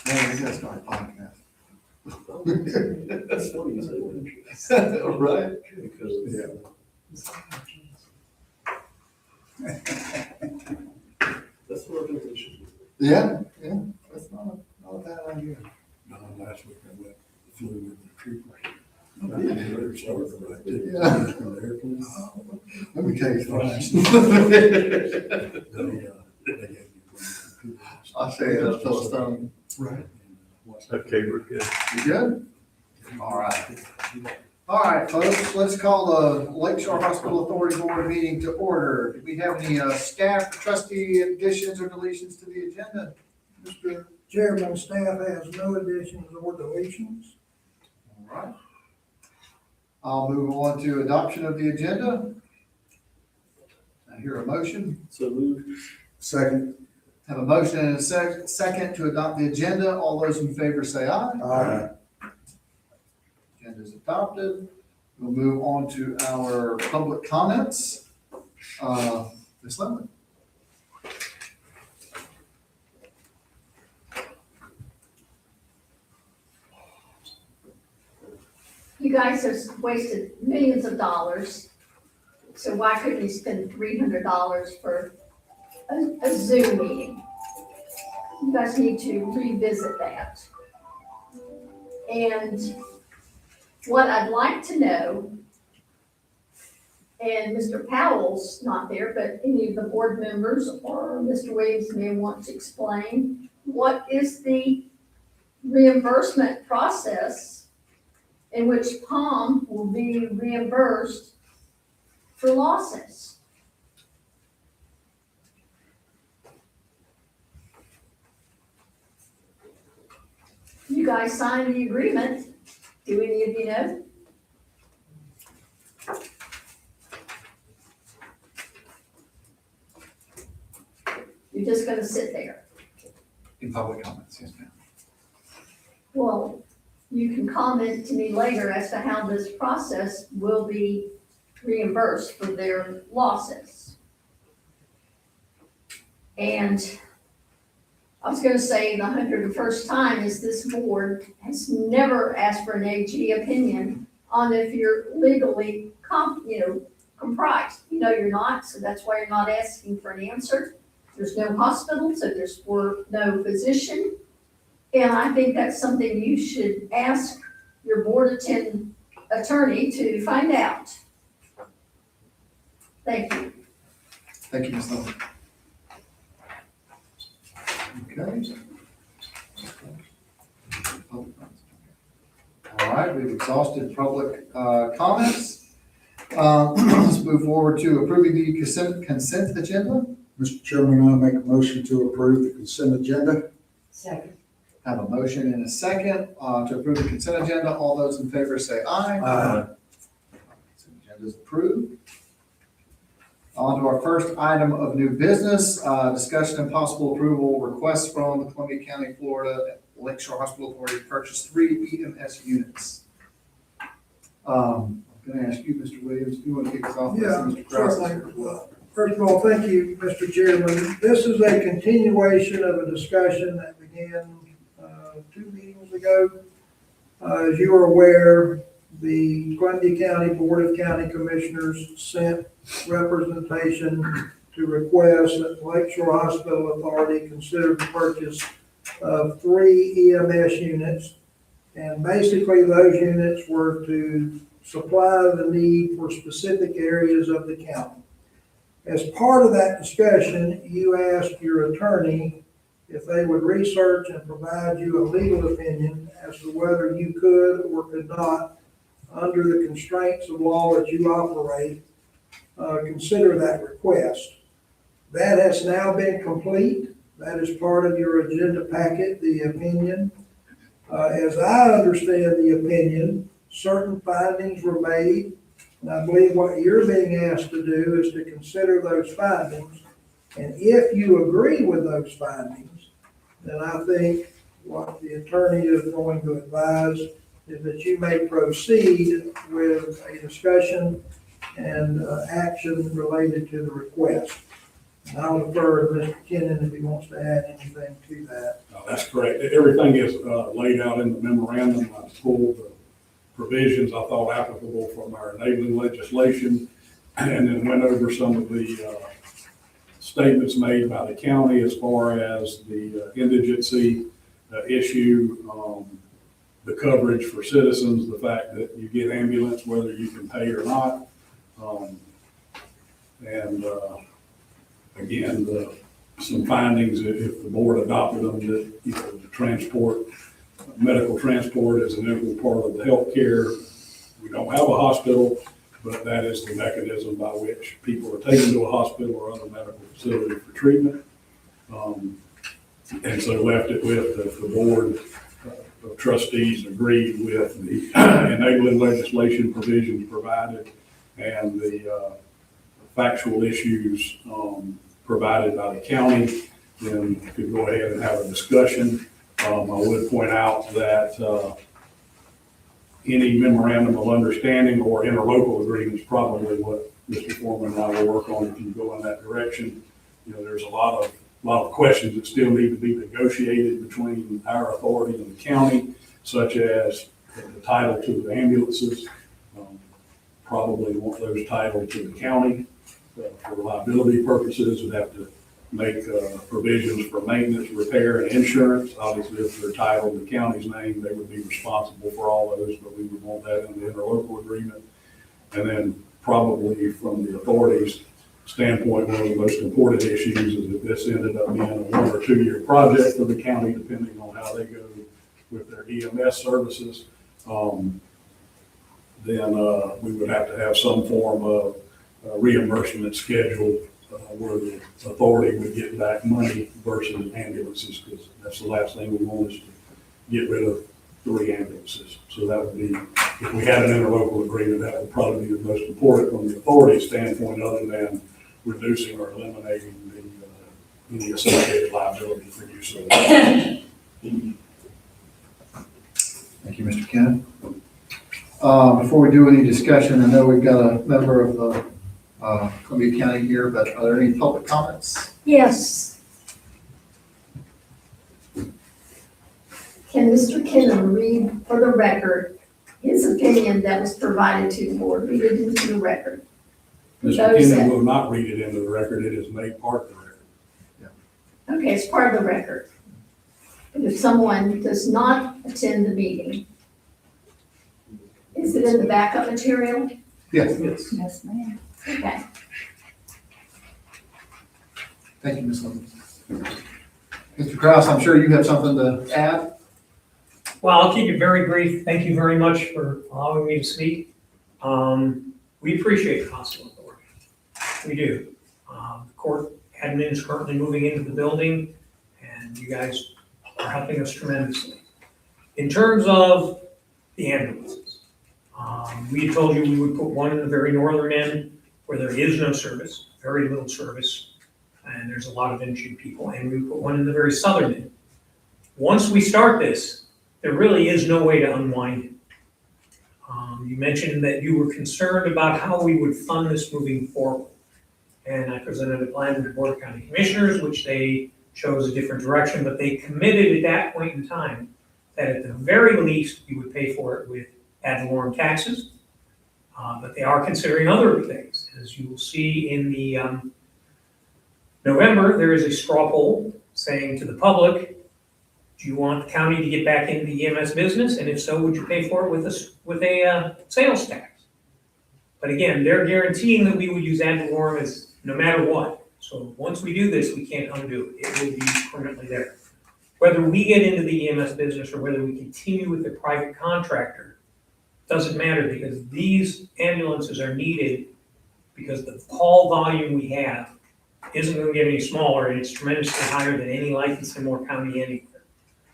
Yeah, we gotta start a podcast. That's funny you say that. Right? Because, that's what I think they should do. Yeah, that's not a bad idea. No, last week I went, flew with the troopers. Yeah. They're starting right there. Yeah. From the airplane. Let me tell you something. They gave me one. I'll say that till it's done. Right. Okay, we're good. You good? All right. All right, folks, let's call the Lakeshore Hospital Authority Board meeting to order. Do we have any staff or trustee additions or deletions to the agenda? Mr. Chairman, staff has no additions or deletions. All right. I'll move on to adoption of the agenda. I hear a motion. So moved. Second. Have a motion and a second to adopt the agenda. All those in favor say aye. Aye. Agenda is adopted. We'll move on to our public comments. Ms. Lemon. You guys have wasted millions of dollars, so why couldn't you spend $300 for a Zoom meeting? You guys need to revisit that. And what I'd like to know, and Mr. Powell's not there, but any of the board members or Mr. Williams may want to explain, what is the reimbursement process in which Palm will be reimbursed for losses? You guys signed the agreement. Do any of you know? You're just gonna sit there. In public comments, yes, ma'am. Well, you can comment to me later as to how this process will be reimbursed for their losses. And I was gonna say the 101st time is this board has never asked for an AG opinion on if you're legally comprised. You know you're not, so that's why you're not asking for an answer. There's no hospital, so there's no physician. And I think that's something you should ask your board attorney to find out. Thank you. Thank you, Ms. Lemon. Okay. All right, we've exhausted public comments. Let's move forward to approving the consent agenda. Mr. Chairman, I make a motion to approve the consent agenda. Second. Have a motion and a second to approve the consent agenda. All those in favor say aye. Aye. Consent agenda is approved. On to our first item of new business, discussion and possible approval request from the Columbia County, Florida Lakeshore Hospital Authority to purchase 3 EMS units. I'm going to ask you, Mr. Williams, if you want to kick us off. Yeah, Mr. Krause is here certainly. as well. First of all, thank you, Mr. Chairman. This is a continuation of a discussion that began 2 meetings ago. As you are aware, the Columbia County Board of County Commissioners sent representation to request that the Lakeshore Hospital Authority consider the purchase of 3 EMS units. And basically, those units were to supply the need for specific areas of the county. As part of that discussion, you asked your attorney if they would research and provide you a legal opinion as to whether you could or could not, under the constraints of law that you operate, consider that request. That has now been complete. That is part of your agenda packet, the opinion. As I understand the opinion, certain findings were made, and I believe what you're being asked to do is to consider those findings. And if you agree with those findings, then I think what the attorney is going to advise is that you may proceed with a discussion and action related to the request. I'll defer to Mr. Kennon if he wants to add anything to that. No, that's correct. Everything is laid out in the memorandum. I pulled the provisions I thought applicable from our enabling legislation, and then went over some of the statements made by the county as far as the indigency issue, the coverage for citizens, the fact that you get ambulance whether you can pay or not. And again, some findings, if the board adopted them, that, you know, the transport, medical transport is an integral part of the healthcare. We don't have a hospital, but that is the mechanism by which people are taken to a hospital or other medical facility for treatment. And so left it with the board of trustees agreed with the enabling legislation provisions provided and the factual issues provided by the county. Then could go ahead and have a discussion. I would point out that any memorandum of understanding or interlocal agreement is probably what Mr. Foreman and I will work on if you go in that direction. You know, there's a lot of questions that still need to be negotiated between our authority and the county, such as the title to the ambulances. Probably want those titled to the county for liability purposes. Would have to make provisions for maintenance, repair, and insurance. Obviously, if they're titled in the county's name, they would be responsible for all those, but we would want that in the interlocal agreement. And then probably from the authorities' standpoint, one of the most important issues is that this ended up being a 1 or 2 year project for the county, depending on how they go with their EMS services. Then we would have to have some form of reimbursement schedule where the authority would get back money versus ambulances, because that's the last thing we want is to get rid of 3 ambulances. So that would be, if we had an interlocal agreement, that would probably be the most important from the authority standpoint, other than reducing or eliminating any associated liability for use of it. Thank you, Mr. Kennon. Before we do any discussion, I know we've got a member of Columbia County here, but are there any public comments? Yes. Can Mr. Kennon read for the record his opinion that was provided to the board? Read it into the record. Mr. Kennon will not read it into the record. It is made part of the record. Okay, it's part of the record. But if someone does not attend the meeting, is it in the backup material? Yes. Yes. Yes, ma'am. Okay. Thank you, Ms. Lemon. Mr. Kraus, I'm sure you have something to add? Well, I'll keep it very brief. Thank you very much for allowing me to speak. We appreciate the hospital authority. We do. The court admin is currently moving into the building, and you guys are helping us tremendously. In terms of the ambulances, we had told you we would put one in the very northern end where there is no service, very little service, and there's a lot of injured people, and we would put one in the very southern end. Once we start this, there really is no way to unwind it. You mentioned that you were concerned about how we would fund this moving forward. And I presented a plan to the Board of County Commissioners, which they chose a different direction, but they committed at that point in time that at the very least, you would pay for it with ad valorem taxes. But they are considering other things. As you will see in the November, there is a straw poll saying to the public, do you want the county to get back into the EMS business? And if so, would you pay for it with a sales tax? But again, they're guaranteeing that we would use ad valorem as no matter what. So once we do this, we can't undo it. It will be permanently there. Whether we get into the EMS business or whether we continue with the private contractor, doesn't matter, because these ambulances are needed because the call volume we have isn't going to get any smaller, and it's tremendously higher than any license in Moore County anywhere.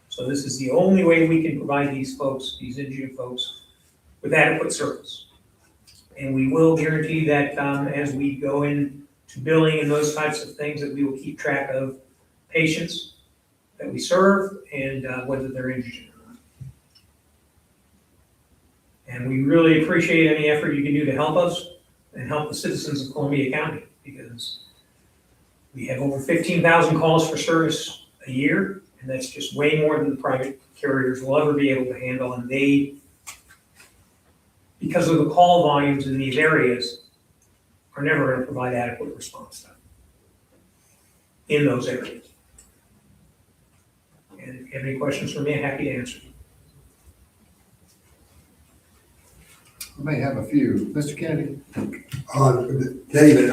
So this is the only way we can provide these folks, these injured folks, with adequate service. And we will guarantee that as we go into billing and those types of things, that we will keep track of patients that we serve and whether they're injured or not. And we really appreciate any effort you can do to help us and help the citizens of Columbia County, because We have over 15,000 calls for service a year, and that's just way more than the private carriers will ever be able to handle, and they, because of the call volumes in these areas, are never going to provide adequate response time in those areas. And if you have any questions for me, I'm happy to answer. I may have a few. Mr. Kennedy? David,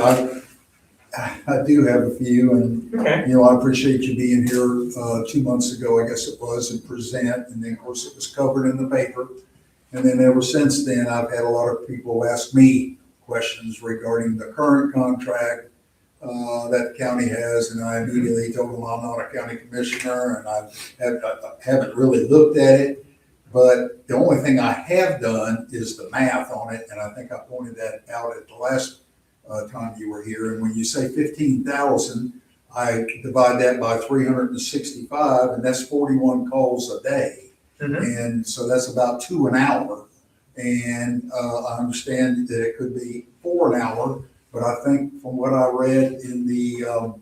I do have a few, and, Okay. I appreciate you being here 2 months ago, I guess it was, and present, and then, of course, it was covered in the paper. And then ever since then, I've had a lot of people ask me questions regarding the current contract that the county has, and I immediately told them I'm not a county commissioner, and I haven't really looked at it. But the only thing I have done is the math on it, and I think I pointed that out at the last time you were here. And when you say 15,000, I divide that by 365, and that's 41 calls a day. And so that's about 2 an hour. And I understand that it could be 4 an hour, but I think from what I read in the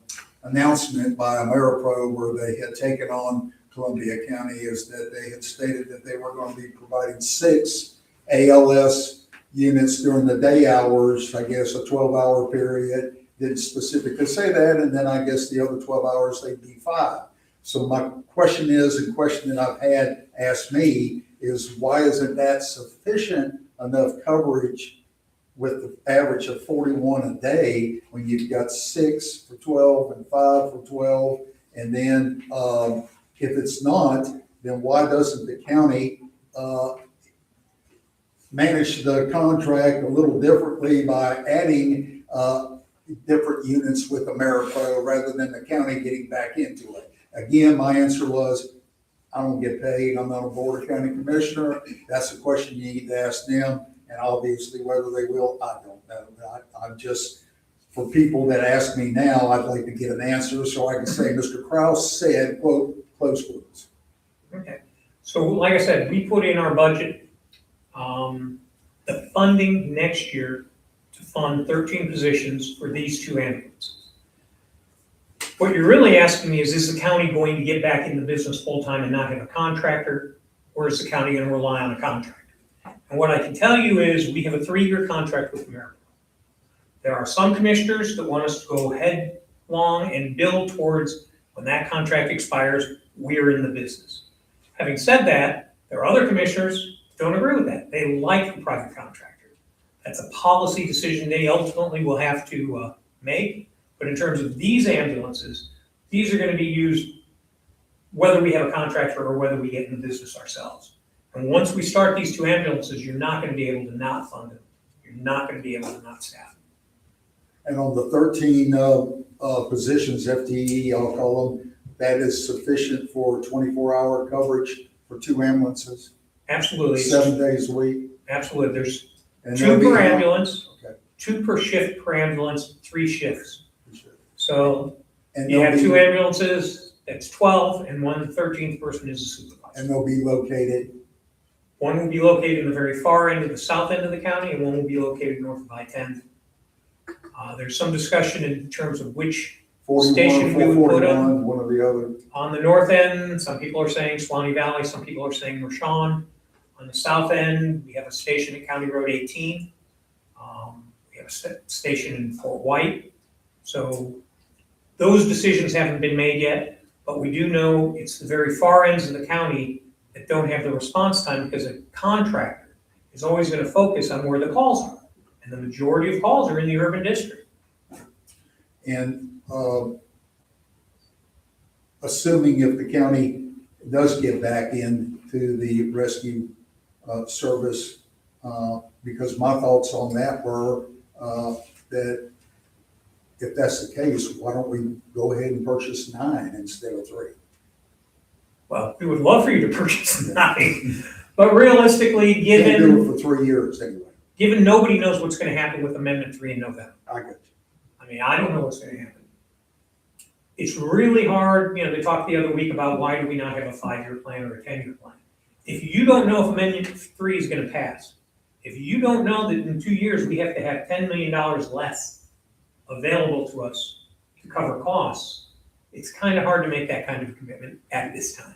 announcement by AmeriPro, where they had taken on Columbia County, is that they had stated that they were going to be providing 6 ALS units during the day hours, I guess a 12-hour period. Didn't specifically say that, and then I guess the other 12 hours they'd be 5. So my question is, and question that I've had asked me, is why isn't that sufficient enough coverage with the average of 41 a day when you've got 6 for 12 and 5 for 12? And then if it's not, then why doesn't the county manage the contract a little differently by adding different units with AmeriPro rather than the county getting back into it? Again, my answer was, I don't get paid. I'm not a board of county commissioner. That's a question you need to ask them. And obviously whether they will, I don't know. I'm just, for people that ask me now, I'd like to get an answer so I can say, Mr. Kraus said, quote, close quotes. Okay. So like I said, we put in our budget the funding next year to fund 13 positions for these 2 ambulances. What you're really asking me is the county going to get back in the business full-time and not have a contractor, or is the county going to rely on a contractor? And what I can tell you is we have a 3-year contract with AmeriPro. There are some commissioners that want us to go headlong and build towards when that contract expires, we're in the business. Having said that, there are other commissioners who don't agree with that. They like the private contractor. That's a policy decision they ultimately will have to make. But in terms of these ambulances, these are going to be used whether we have a contractor or whether we get in the business ourselves. And once we start these 2 ambulances, you're not going to be able to not fund them. You're not going to be able to not staff them. And on the 13 positions, FTE, I'll call them, that is sufficient for 24-hour coverage for 2 ambulances, Absolutely. 7 days a week. Absolutely. There's And 2 they'll be- per ambulance, Okay. 2 per shift per ambulance, 3 shifts. So And you they'll have be- 2 ambulances, that's 12, and 13th person is a supervisor. And they'll be located, One will be located in the very far end of the south end of the county, and one will be located north of I-10. There's some discussion in terms of which 41 station we or would put 441, one or the other. on the north end. Some people are saying Swanee Valley, some people are saying Rashawn. On the south end, we have a station at County Road 18. We have a station in Fort White. So those decisions haven't been made yet, but we do know it's the very far ends of the county that don't have the response time, because a contractor is always going to focus on where the calls are. And the majority of calls are in the urban district. And assuming if the county does get back into the rescue service, because my thoughts on that were that if that's the case, why don't we go ahead and purchase 9 instead of 3? Well, we would love for you to purchase 9, but realistically, Can't do given it for 3 years anyway. nobody knows what's going to happen with Amendment 3 in November. I got you. I mean, I don't know what's going to happen. It's really hard, they talked the other week about why do we not have a 5-year plan or a 10-year plan. If you don't know if Amendment 3 is going to pass, if you don't know that in 2 years we have to have $10 million less available to us to cover costs, it's kind of hard to make that kind of a commitment at this time.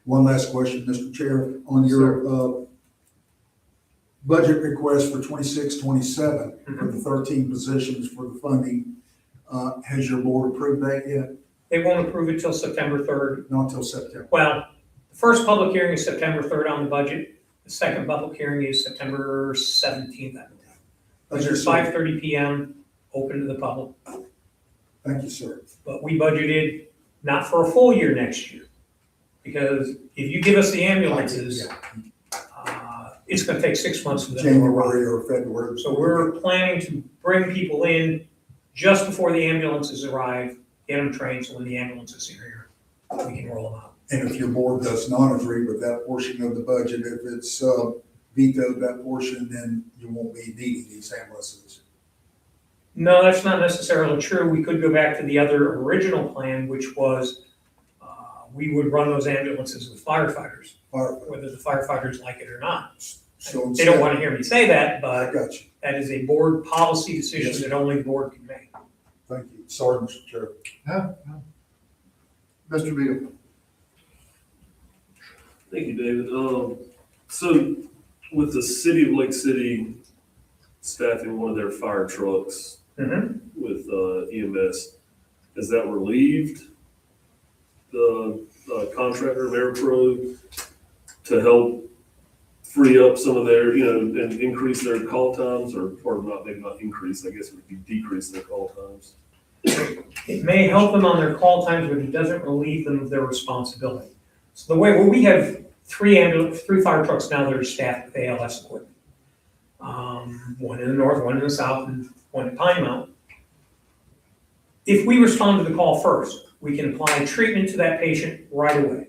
One last question, Mr. Chair, on your, budget request for 26-27 for the 13 positions for the funding, has your board approved that yet? They won't approve it till September 3rd. Not until September. Well, the first public hearing is September 3rd on the budget. The second public hearing is September 17th, I believe. Those are 5:30 PM, open to the public. Thank you, sir. But we budgeted not for a full year next year. Because if you give us the ambulances, it's gonna take 6 months for them to arrive. January or February. So we're planning to bring people in just before the ambulances arrive, get them trained, so when the ambulances are here, we can roll them out. And if your board does not agree with that portion of the budget, if it's vetoed that portion, then you won't be needing these ambulances. No, that's not necessarily true. We could go back to the other original plan, which was, we would run those ambulances with firefighters, Firefighter. whether the firefighters like it or not. So They don't wanna hear me say that, I but got you. that is a board policy decision Yes. that only the board can make. Thank you. Sorry, Mr. Chair. Mr. Beal? Thank you, David. So with the city of Lake City staffing one of their fire trucks with EMS, has that relieved the contractor, AirPro, to help free up some of their, and increase their call times, or not, maybe not increase, I guess it would be decrease their call times? It may help them on their call times, but it doesn't relieve them of their responsibility. So the way, well, we have three fire trucks now that are staffed with ALS equipment. One in the north, one in the south, and one at Pine Mountain. If we respond to the call first, we can apply treatment to that patient right away.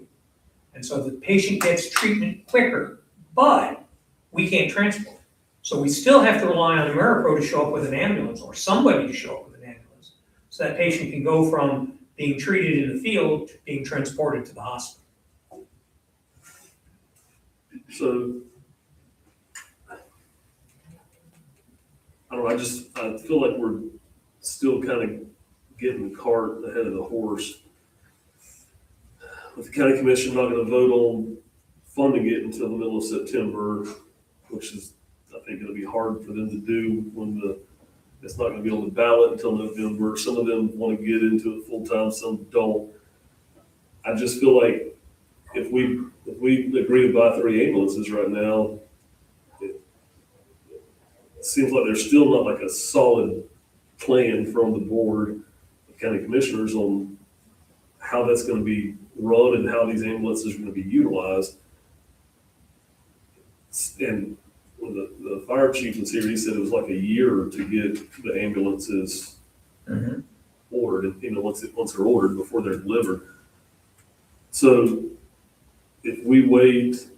And so the patient gets treatment quicker, but we can't transport. So we still have to rely on AmeriPro to show up with an ambulance, or somebody to show up with an ambulance. So that patient can go from being treated in the field to being transported to the hospital. So, I don't know, I feel like we're still kind of getting the cart ahead of the horse. With the county commission not gonna vote on funding it until the middle of September, which is, I think, gonna be hard for them to do when it's not gonna be on the ballot until November. Some of them wanna get into it full-time, some don't. I just feel like if we agree to buy 3 ambulances right now, it seems like there's still not like a solid plan from the board of county commissioners on how that's gonna be run and how these ambulances are gonna be utilized. And when the fire chief was here, he said it was like a year to get the ambulances ordered, once they're ordered, before they're delivered. So if we wait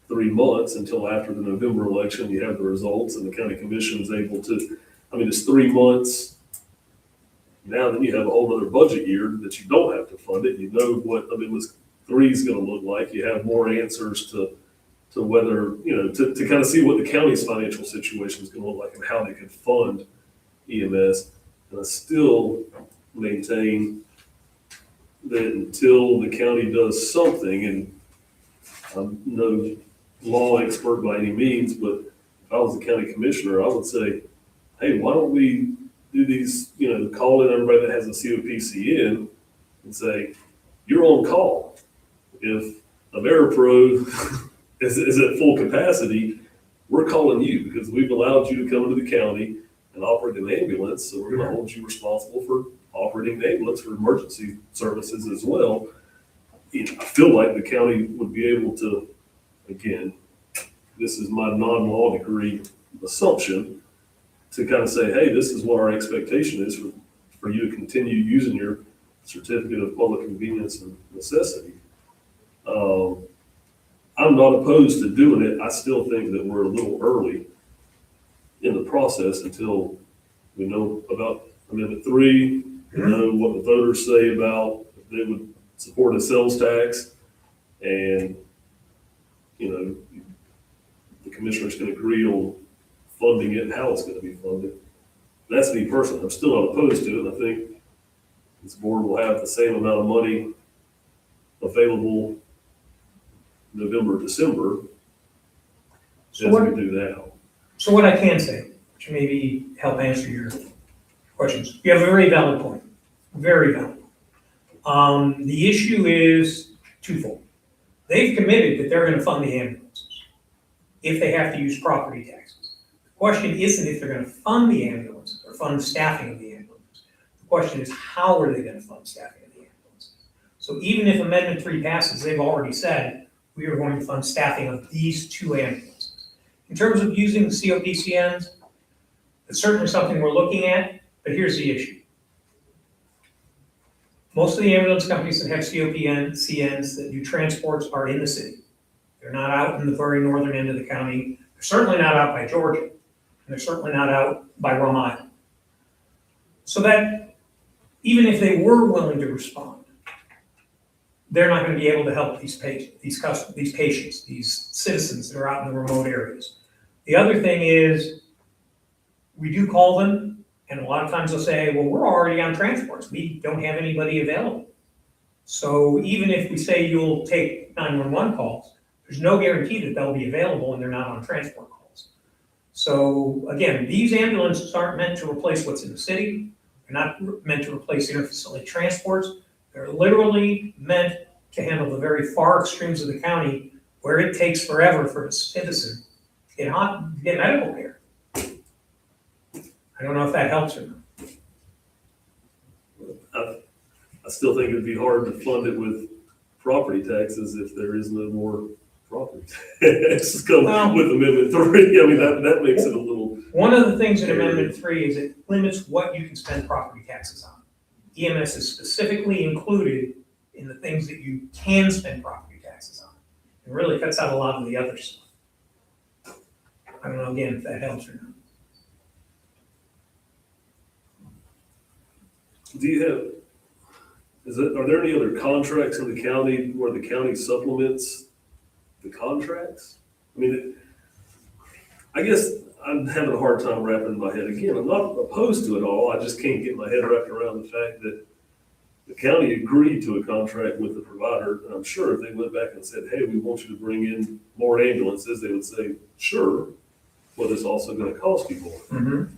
3 months until after the November election, you have the results and the county commission is able to, it's 3 months. Now then you have a whole other budget year that you don't have to fund it. You know what ambulance 3 is gonna look like. You have more answers to whether, to kind of see what the county's financial situation is gonna look like and how they can fund EMS. And I still maintain that until the county does something, and I'm no law expert by any means, but if I was the county commissioner, I would say, hey, why don't we do these, call in everybody that has a COPCN and say, you're on call. If AmeriPro is at full capacity, we're calling you because we've allowed you to come into the county and operate an ambulance, so we're gonna hold you responsible for operating the ambulance for emergency services as well. I feel like the county would be able to, again, this is my non-law degree assumption, to kind of say, hey, this is what our expectation is for you to continue using your certificate of public convenience and necessity. I'm not opposed to doing it. I still think that we're a little early in the process until we know about Amendment 3, we know what the voters say about if they would support a sales tax, and, the commissioners can agree on funding it and how it's gonna be funded. that's me personally, I'm still not opposed to it, and I think this board will have the same amount of money available November, December as So what, we do now. so what I can say, which maybe help answer your questions, you have a very valid point, very valid. The issue is twofold. They've committed that they're gonna fund the ambulances if they have to use property taxes. The question isn't if they're gonna fund the ambulances or fund the staffing of the ambulances. The question is, how are they gonna fund staffing of the ambulances? So even if Amendment 3 passes, they've already said, we are going to fund staffing of these 2 ambulances. In terms of using the COPCNs, it's certainly something we're looking at, but here's the issue. Most of the ambulance companies that have COPCNs that do transports are in the city. They're not out in the very northern end of the county. They're certainly not out by Georgia. And they're certainly not out by Rhode Island. So that even if they were willing to respond, they're not going to be able to help these patients, these citizens that are out in the remote areas. The other thing is, we do call them, and a lot of times they'll say, well, we're already on transports. We don't have anybody available. So even if we say you'll take 911 calls, there's no guarantee that they'll be available and they're not on transport calls. So again, these ambulances aren't meant to replace what's in the city. They're not meant to replace interfacility transports. They're literally meant to handle the very far extremes of the county where it takes forever for a citizen to get medical care. I don't know if that helps or not. I still think it'd be hard to fund it with property taxes if there is no more property taxes come Well- with Amendment 3. I mean, that makes it a little. One of the things in Amendment 3 is it limits what you can spend property taxes on. EMS is specifically included in the things that you can spend property taxes on. It really cuts out a lot of the other stuff. I don't know, again, if that helps or not. Do you have, are there any other contracts in the county where the county supplements the contracts? I mean, I guess I'm having a hard time wrapping my head. Again, I'm not opposed to it all. I just can't get my head wrapped around the fact that the county agreed to a contract with the provider. And I'm sure if they went back and said, hey, we want you to bring in more ambulances, they would say, sure, but it's also going to cost you more.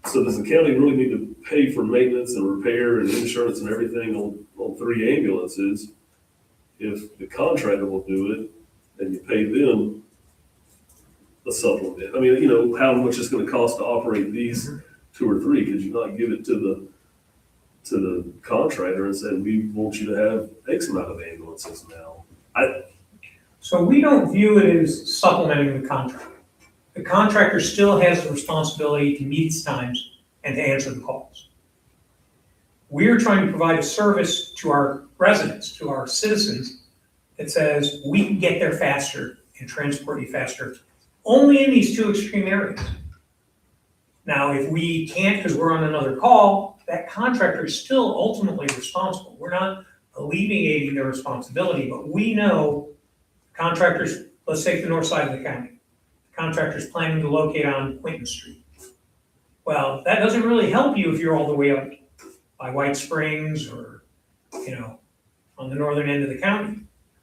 So does the county really need to pay for maintenance and repair and insurance and everything on 3 ambulances if the contractor will do it and you pay them a supplement? I mean, you know, how much it's gonna cost to operate these 2 or 3? Could you not give it to the contractor and say, we want you to have X amount of ambulances now? So we don't view it as supplementing the contract. The contractor still has the responsibility to meet its times and to answer the calls. We're trying to provide a service to our residents, to our citizens, that says we can get there faster and transport you faster, only in these 2 extreme areas. Now, if we can't because we're on another call, that contractor is still ultimately responsible. We're not alleviating their responsibility, but we know contractors, let's take the north side of the county. Contractor's planning to locate on Quinton Street. Well, that doesn't really help you if you're all the way up by White Springs or, you know, on the northern end of the county.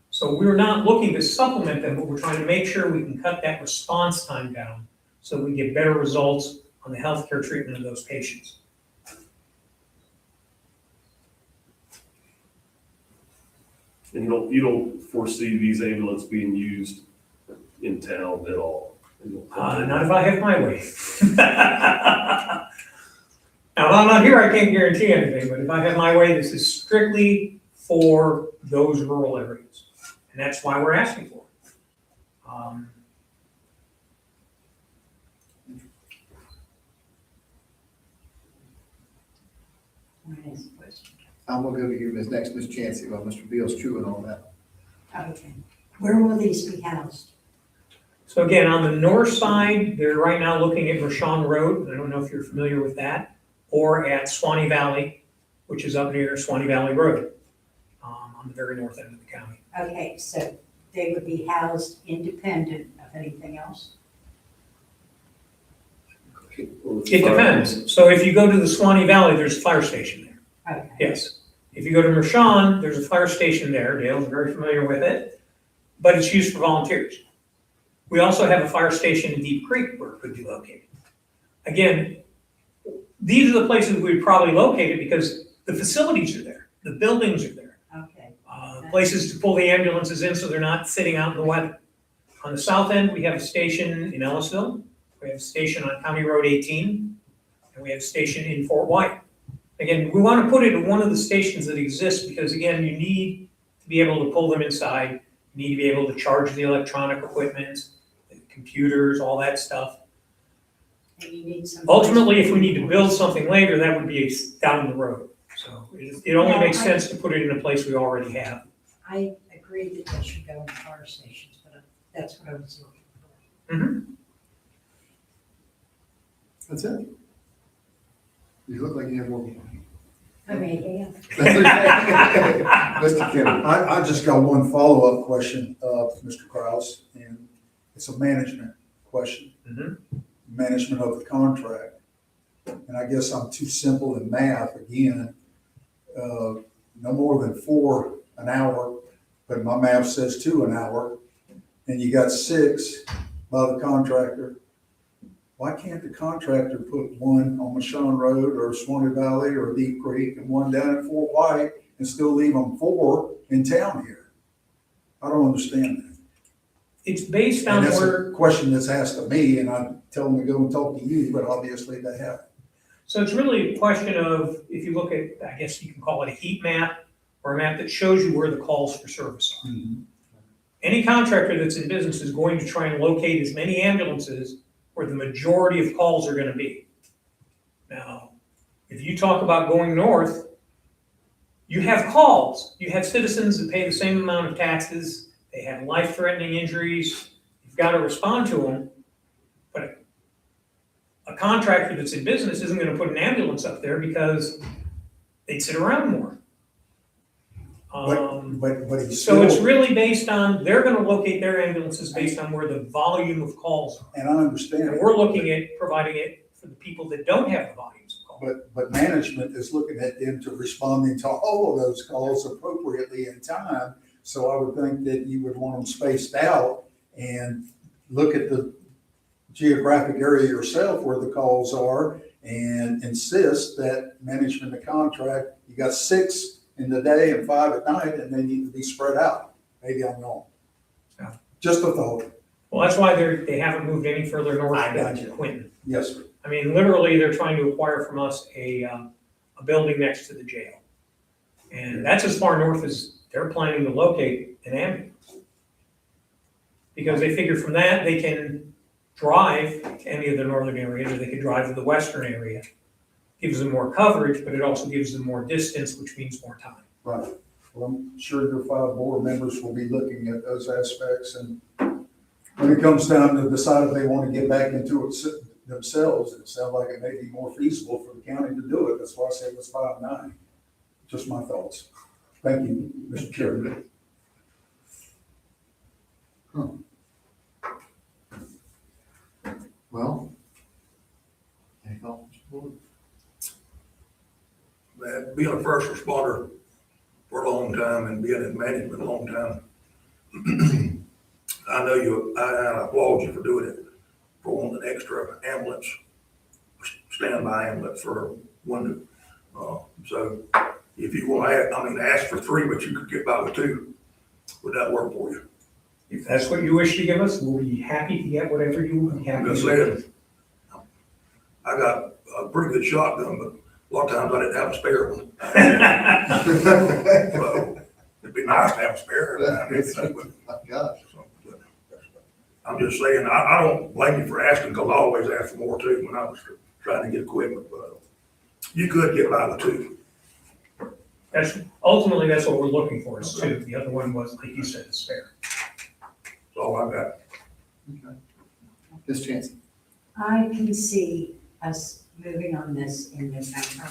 So we're not looking to supplement them, but we're trying to make sure we can cut that response time down so we get better results on the healthcare treatment of those patients. And you don't foresee these ambulances being used in town at all? Not if I have my way. Now, if I'm not here, I can't guarantee anything, but if I have my way, this is strictly for those rural areas. And that's why we're asking for it. I'm gonna go to you, Ms. Chancey, while Mr. Beal's chewing on that. Okay. Where will these be housed? So again, on the north side, they're right now looking at Rashawn Road. I don't know if you're familiar with that, or at Swanee Valley, which is up near Swanee Valley Road, on the very north end of the county. Okay, so they would be housed independent of anything else? It depends. So if you go to the Swanee Valley, there's a fire station there. Okay. Yes. If you go to Mershon, there's a fire station there. Dale's very familiar with it, but it's used for volunteers. We also have a fire station in Deep Creek where it could be located. Again, these are the places we'd probably locate it because the facilities are there, the buildings are there. Okay. Places to pull the ambulances in so they're not sitting out in the weather. On the south end, we have a station in Ellisville, we have a station on County Road 18, and we have a station in Fort White. Again, we want to put it in one of the stations that exist because again, you need to be able to pull them inside, you need to be able to charge the electronic equipment, the computers, all that stuff. And you need some. Ultimately, if we need to build something later, that would be down the road. So it only makes sense to put it in a place we already have. I agree that they should go in fire stations, but that's what I was looking for. Mhm. That's it. You look like you have more. I mean, yeah. Mr. Kennedy. I just got one follow-up question, Mr. Kraus, and it's a management question. Mhm. Management of the contract. And I guess I'm too simple in math again. No more than 4 an hour, but my math says 2 an hour. And you got 6 by the contractor. Why can't the contractor put one on Michon Road or Swanee Valley or Deep Creek and one down at Fort White and still leave them 4 in town here? I don't understand that. It's based on And that's where, a question that's asked of me, and I tell them to go and talk to you, but obviously they haven't. so it's really a question of, if you look at, I guess you can call it a heat map, or a map that shows you where the calls for service are. Any contractor that's in business is going to try and locate as many ambulances where the majority of calls are gonna be. Now, if you talk about going north, you have calls, you have citizens that pay the same amount of taxes, they have life-threatening injuries, you've gotta respond to them. But a contractor that's in business isn't gonna put an ambulance up there because they'd sit around more. But he's So it's still, really based on, they're gonna locate their ambulances based on where the volume of calls are. and I understand. And we're looking at providing it for the people that don't have the volumes of calls. But management is looking at them to responding to all of those calls appropriately in time. So I would think that you would want them spaced out and look at the geographic area yourself where the calls are and insist that management of contract, you got 6 in the day and 5 at night, and they need to be spread out. Maybe I'm wrong. Yeah. Just a thought. Well, that's why they haven't moved any further north I got than you. Quinton. Yes, sir. I mean, literally, they're trying to acquire from us a building next to the jail. And that's as far north as they're planning to locate an ambulance. Because they figure from that, they can drive to any of the northern areas, or they could drive to the western area. Gives them more coverage, but it also gives them more distance, which means more time. Right. Well, I'm sure your 5 board members will be looking at those aspects, and when it comes time to decide if they want to get back into it themselves, it sounds like it may be more feasible for the county to do it. That's why I say it was 5-9. Just my thoughts. Thank you, Mr. Chairman. Well. Any thoughts, Mr. Board? That being a first responder for a long time and being in management a long time, I know you, I applaud you for doing it, for wanting an extra ambulance, standby ambulance for one. So if you want to, ask for 3, but you could get by with 2, would that work for you? If that's what you wish to give us, we'll be happy to get whatever you would be happy I'm to just get. saying, I got a pretty good shotgun, but a lot of times I didn't have a spare one. So it'd be nice to have a spare. My gosh. I'm just saying, I don't blame you for asking, because I always ask for more too when I was trying to get equipment, but you could get by with 2. Ultimately, that's what we're looking for, is 2. The other one was, like you said, a spare. That's all I got. Okay. Ms. Chancey. I can see us moving on this in November,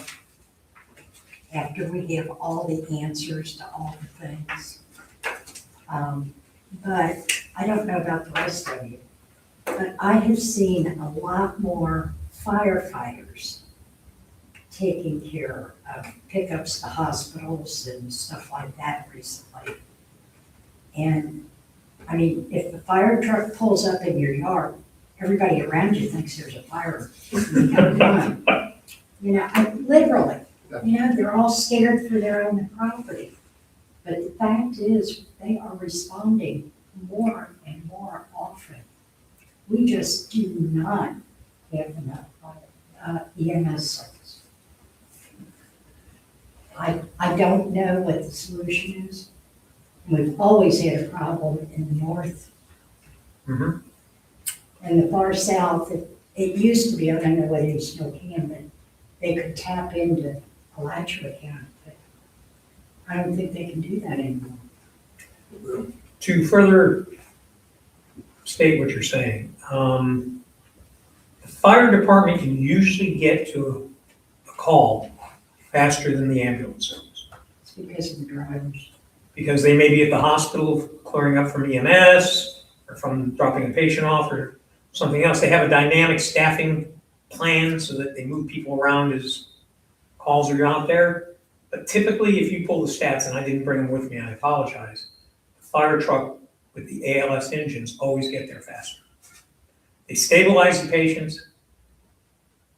after we have all the answers to all the things. But I don't know about the rest of you, but I have seen a lot more firefighters taking care of pickups to hospitals and stuff like that recently. And, I mean, if the fire truck pulls up in your yard, everybody around you thinks there's a fire. You gotta run. You know, literally, you know, they're all scared for their own property. But the fact is, they are responding more and more often. We just do not have enough EMS service. I don't know what the solution is. We've always had a problem in the north. Mhm. And the far south, it used to be, I don't know whether you still can, but they could tap into LSHA account, but I don't think they can do that anymore. To further state what you're saying, the fire department can usually get to a call faster than the ambulance service, It's because of the drivers. because they may be at the hospital clearing up from EMS, or from dropping a patient off, or something else. They have a dynamic staffing plan so that they move people around as calls are out there. But typically, if you pull the stats, and I didn't bring them with me, I apologize, the fire truck with the ALS engines always get there faster. They stabilize the patients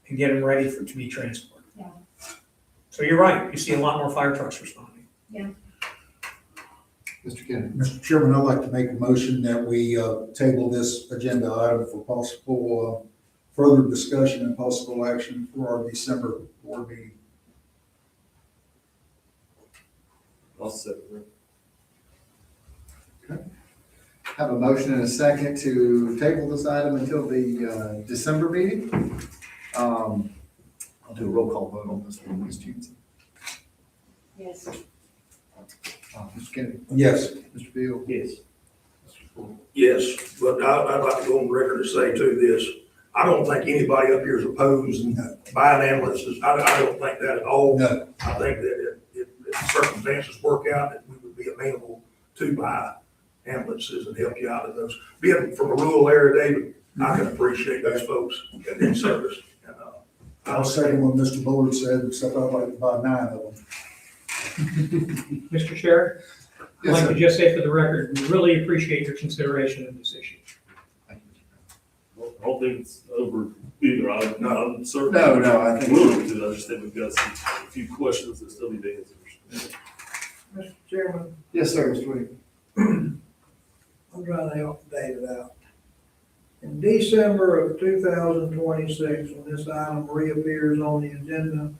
and get them ready to be transported. Yeah. So you're right, you see a lot more fire trucks responding. Mr. Kennedy. Mr. Chairman, I'd like to make a motion that we table this agenda item for possible further discussion and possible action for our December board meeting. I'll second that. Have a motion and a second to table this item until the December meeting. I'll do a roll call vote on this one, Ms. Jensen. Yes. Mr. Kennedy. Yes. Mr. Field. Yes. Yes, but I'd like to go on record to say too this, I don't think anybody up here is opposed to buying ambulances. I don't think that at all. No. I think that if circumstances work out, that we would be amenable to buy ambulances and help you out in those. Being from a rural area, David, I can appreciate those folks in service. And, I'll second what Mr. Bullard said, except I'd like to buy 9 of them. Mr. Chair, I'd Yes, like sir. to just say for the record, we really appreciate your consideration of this issue. Well, I don't think it's over either. I'm certainly. No, I think. willing to. I just think we've got a few questions that still need answers. Mr. Chairman, Yes, sir, Mr. Williams. I'm trying to help David out. In December of 2026, when this item reappears on the agenda,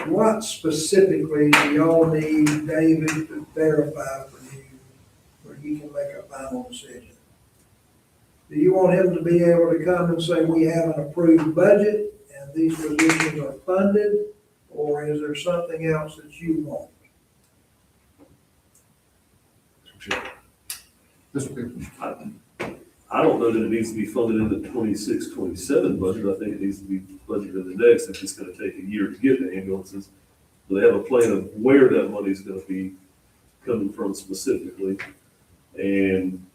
what specifically do y'all need David to verify for you where he can make a final decision? Do you want him to be able to come and say, we have an approved budget and these positions are funded? Or is there something else that you want? Mr. Field. I don't know that it needs to be funded in the 26-27 budget. I think it needs to be budgeted in the next if it's gonna take a year to get the ambulances. But they have a plan of where that money's gonna be coming from specifically, and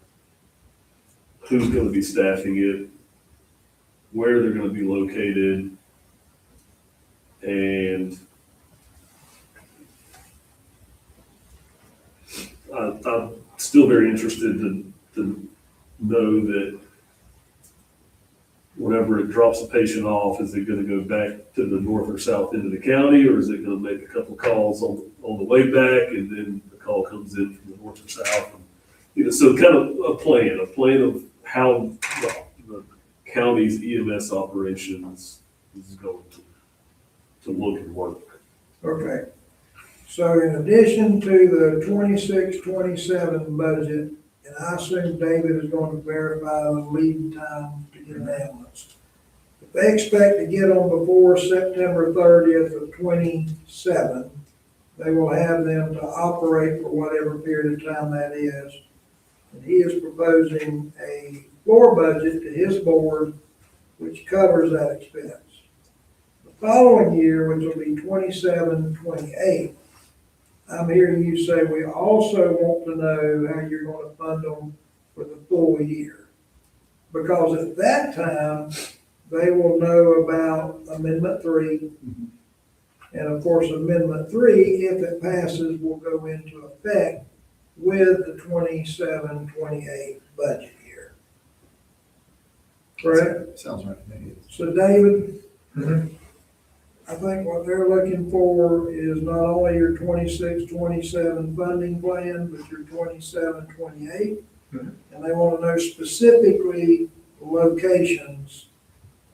who's gonna be staffing it, where they're gonna be located, and I'm still very interested to know that whenever it drops a patient off, is it gonna go back to the north or south end of the county, or is it gonna make a couple calls on the way back, and then the call comes in from the north or south? You know, so kind of a plan of how the county's EMS operations is going to look and work. Okay. So in addition to the 26-27 budget, and I assume David is going to verify the lead time to get an ambulance. If they expect to get them before September 30th of 27, they will have them to operate for whatever period of time that is. And he is proposing a floor budget to his board, which covers that expense. The following year, which will be 27-28, I'm hearing you say we also want to know how you're going to fund them for the full year. Because at that time, they will know about Amendment 3. And of course, Amendment 3, if it passes, will go into effect with the 27-28 budget year. Correct? Sounds right to me. So David, Mhm. I think what they're looking for is not only your 26-27 funding plan, but your 27-28. Mhm. And they want to know specifically locations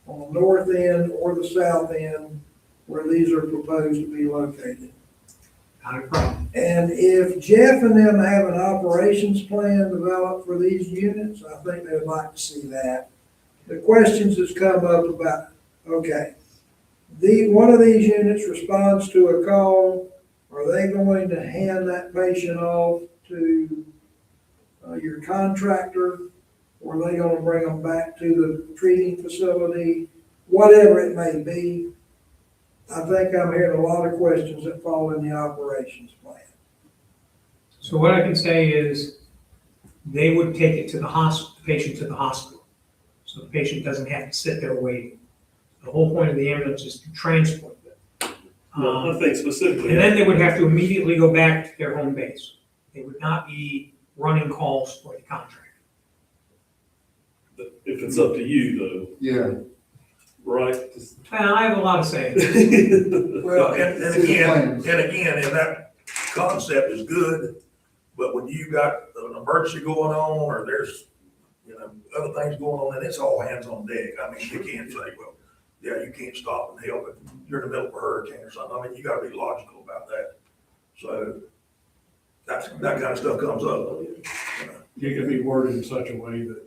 on the north end or the south end where these are proposed to be located. Not a problem. And if Jeff and them have an operations plan developed for these units, I think they would like to see that. The questions that's come up about, okay, one of these units responds to a call, are they going to hand that patient off to your contractor? Or are they gonna bring them back to the treating facility? Whatever it may be, I think I'm hearing a lot of questions that fall in the operations plan. So what I can say is, they would take it to the hospital, the patient to the hospital. So the patient doesn't have to sit there waiting. The whole point of the ambulance is to transport them. No, I think specifically. And then they would have to immediately go back to their home base. They would not be running calls for the contractor. If it's up to you though, Yeah. right? I have a lot of say. Well, and again, and that concept is good, but when you got an emergency going on, or there's, other things going on, and it's all hands on deck. I mean, you can't say, well, yeah, you can't stop and help if you're in the middle of a hurricane or something. I mean, you gotta be logical about that. So, that kind of stuff comes up. It can be worded in such a way that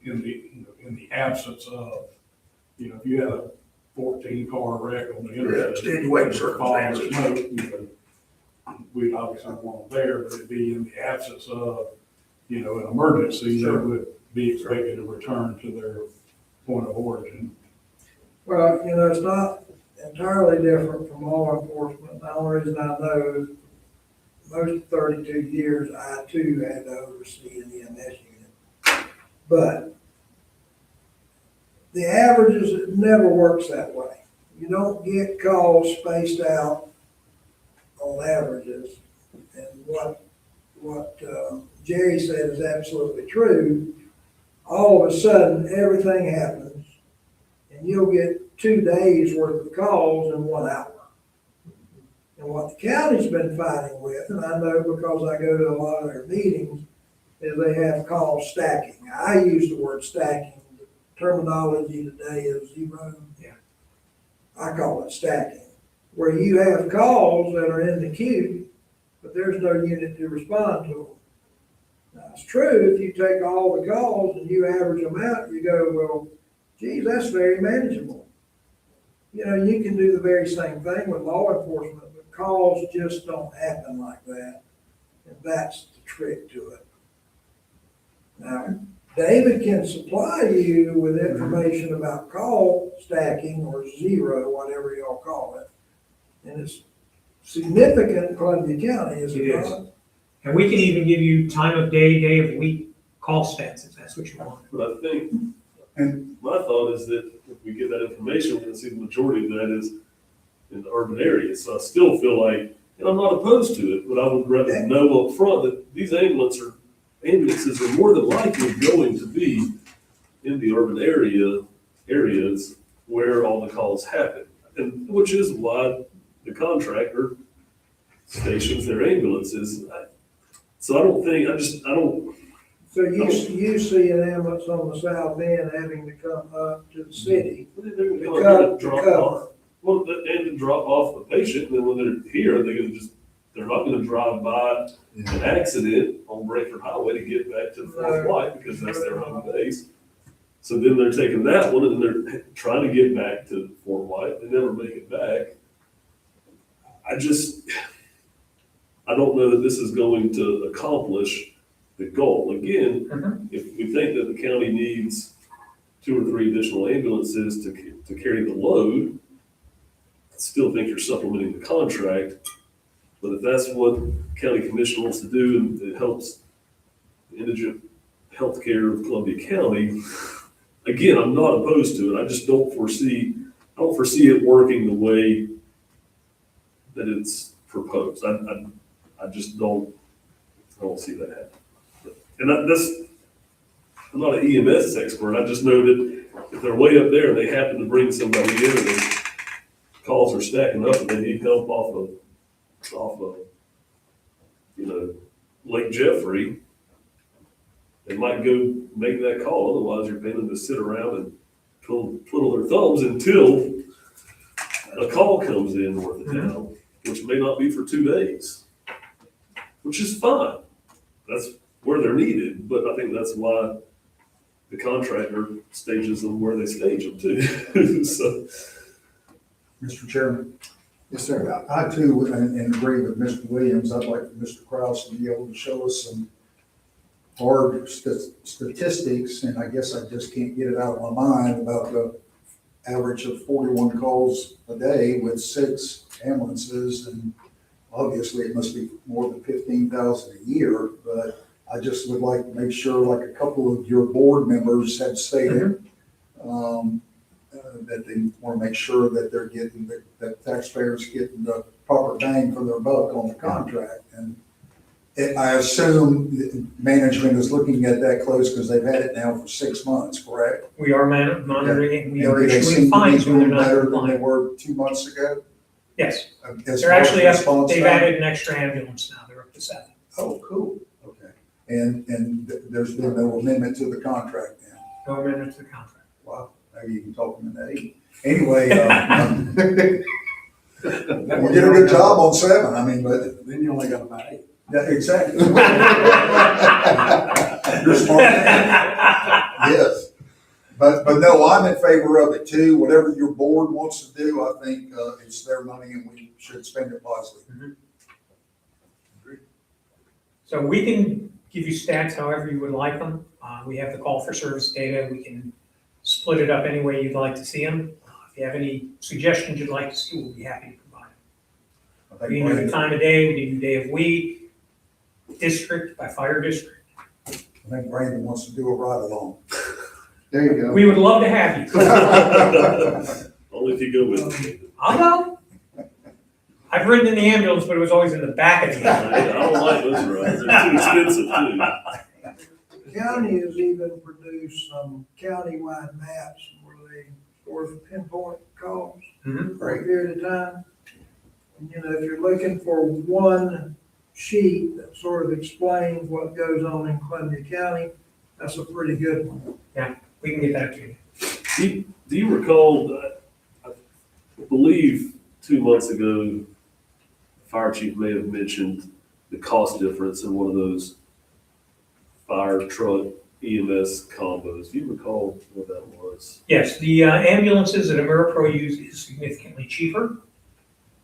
in the absence of, if you had a 14-car wreck on the interstate. Extenuating circumstances. We'd obviously want them there, but it'd be in the absence of, an emergency, they Sure. would be expected to return to their point of origin. Well, it's not entirely different from law enforcement. The only reason I know is most 32 years, I too had to oversee an EMS unit. But the averages, it never works that way. You don't get calls spaced out on averages. And what Jerry said is absolutely true. All of a sudden, everything happens, and you'll get 2 days worth of calls in 1 hour. And what the county's been fighting with, and I know because I go to a lot of their meetings, is they have call stacking. I use the word stacking. The terminology today is zero. Yeah. I call it stacking, where you have calls that are in the queue, but there's no unit to respond to them. Now, it's true, if you take all the calls and you average them out, you go, well, geez, that's very manageable. You can do the very same thing with law enforcement, but calls just don't happen like that. And that's the trick to it. Now, David can supply you with information about call stacking or zero, whatever y'all call it. And it's significant in Columbia County, is it It is. not? And we can even give you time of day, day of week, call stats, if that's what you want. But I think, And my thought is that if we get that information, we're gonna see the majority of that is in the urban areas. So I still feel like, and I'm not opposed to it, but I would rather know up front that these ambulances are more than likely going to be in the urban areas where all the calls happen. And which is why the contractor stations their ambulances. So I don't. So you see an ambulance on the south end having to come up to the city. They're gonna To come cover- and to drop cover. off. Well, and to drop off the patient, and then when they're here, they're not gonna drive by an accident on Brayford Highway to get back to Fort No. White, because that's their home base. So then they're taking that one, and then they're trying to get back to Fort White, they never make it back. I don't know that this is going to accomplish the goal. Again, if we think that the county needs 2 or 3 additional ambulances to carry the load, I still think you're supplementing the contract. But if that's what county commission wants to do and it helps the indigent healthcare of Columbia County, again, I'm not opposed to it, I just don't foresee it working the way that it's proposed. I just don't see that happening. And I'm not an EMS expert, I just know that if they're way up there and they happen to bring somebody in and the calls are stacking up and they need help off of, Lake Jeffrey, they might go make that call, otherwise you're paying them to sit around and twiddle their thumbs until a call comes in north of town, which may not be for 2 days, which is fine. That's where they're needed, but I think that's why the contractor stages them where they stage them too. So, Mr. Chairman, Yes, sir. I too, and agree with Mr. Williams, I'd like for Mr. Kraus to be able to show us some hard statistics, and I guess I just can't get it out of my mind about the average of 41 calls a day with 6 ambulances, and obviously it must be more than 15,000 a year, but I just would like to make sure, like a couple of your board members have stated, that they want to make sure that they're getting, that taxpayers getting the proper bang for their buck on the contract. And I assume management is looking at that close because they've had it now for 6 months, correct? We are monitoring it, and we And are do they issuing seem to be fines when they're doing not better than they complying. were 2 months ago? Yes, As they're far as actually up, response they've time? added an extra ambulance now, they're up to 7. Oh, cool, okay. And there's been no amendment to the contract now? No amendment to the contract. Wow, maybe you can talk them into 8. Anyway, we did a good job on 7, I mean, but. Then you only got about 8. Yeah, exactly. You're smart. Yes. But no, I'm in favor of it too. Whatever your board wants to do, I think it's their money and we should spend it wisely. So we can give you stats however you would like them. We have the call for service data. We can split it up any way you'd like to see them. If you have any suggestions you'd like to see, we'll be happy to provide them. I We think can do the Brandon, time of day, we can do day of week, district by fire district. I think Brandon wants to do a ride along. There you go. We would love to have you. only if you go with me. I'll go. I've ridden in the ambulance, but it was always in the back of the ambulance. I don't like those rides, they're too expensive too. The county has even produced some countywide maps where they sort of pinpoint calls Mhm. for a period of time. And, you know, if you're looking for one sheet that sort of explains what goes on in Columbia County, that's a pretty good one. We can get that to you. Do you recall, I believe 2 months ago, the fire chief may have mentioned the cost difference in one of those fire truck EMS combos. Do you recall what that was? Yes, the ambulances that AmeriPro use is significantly cheaper,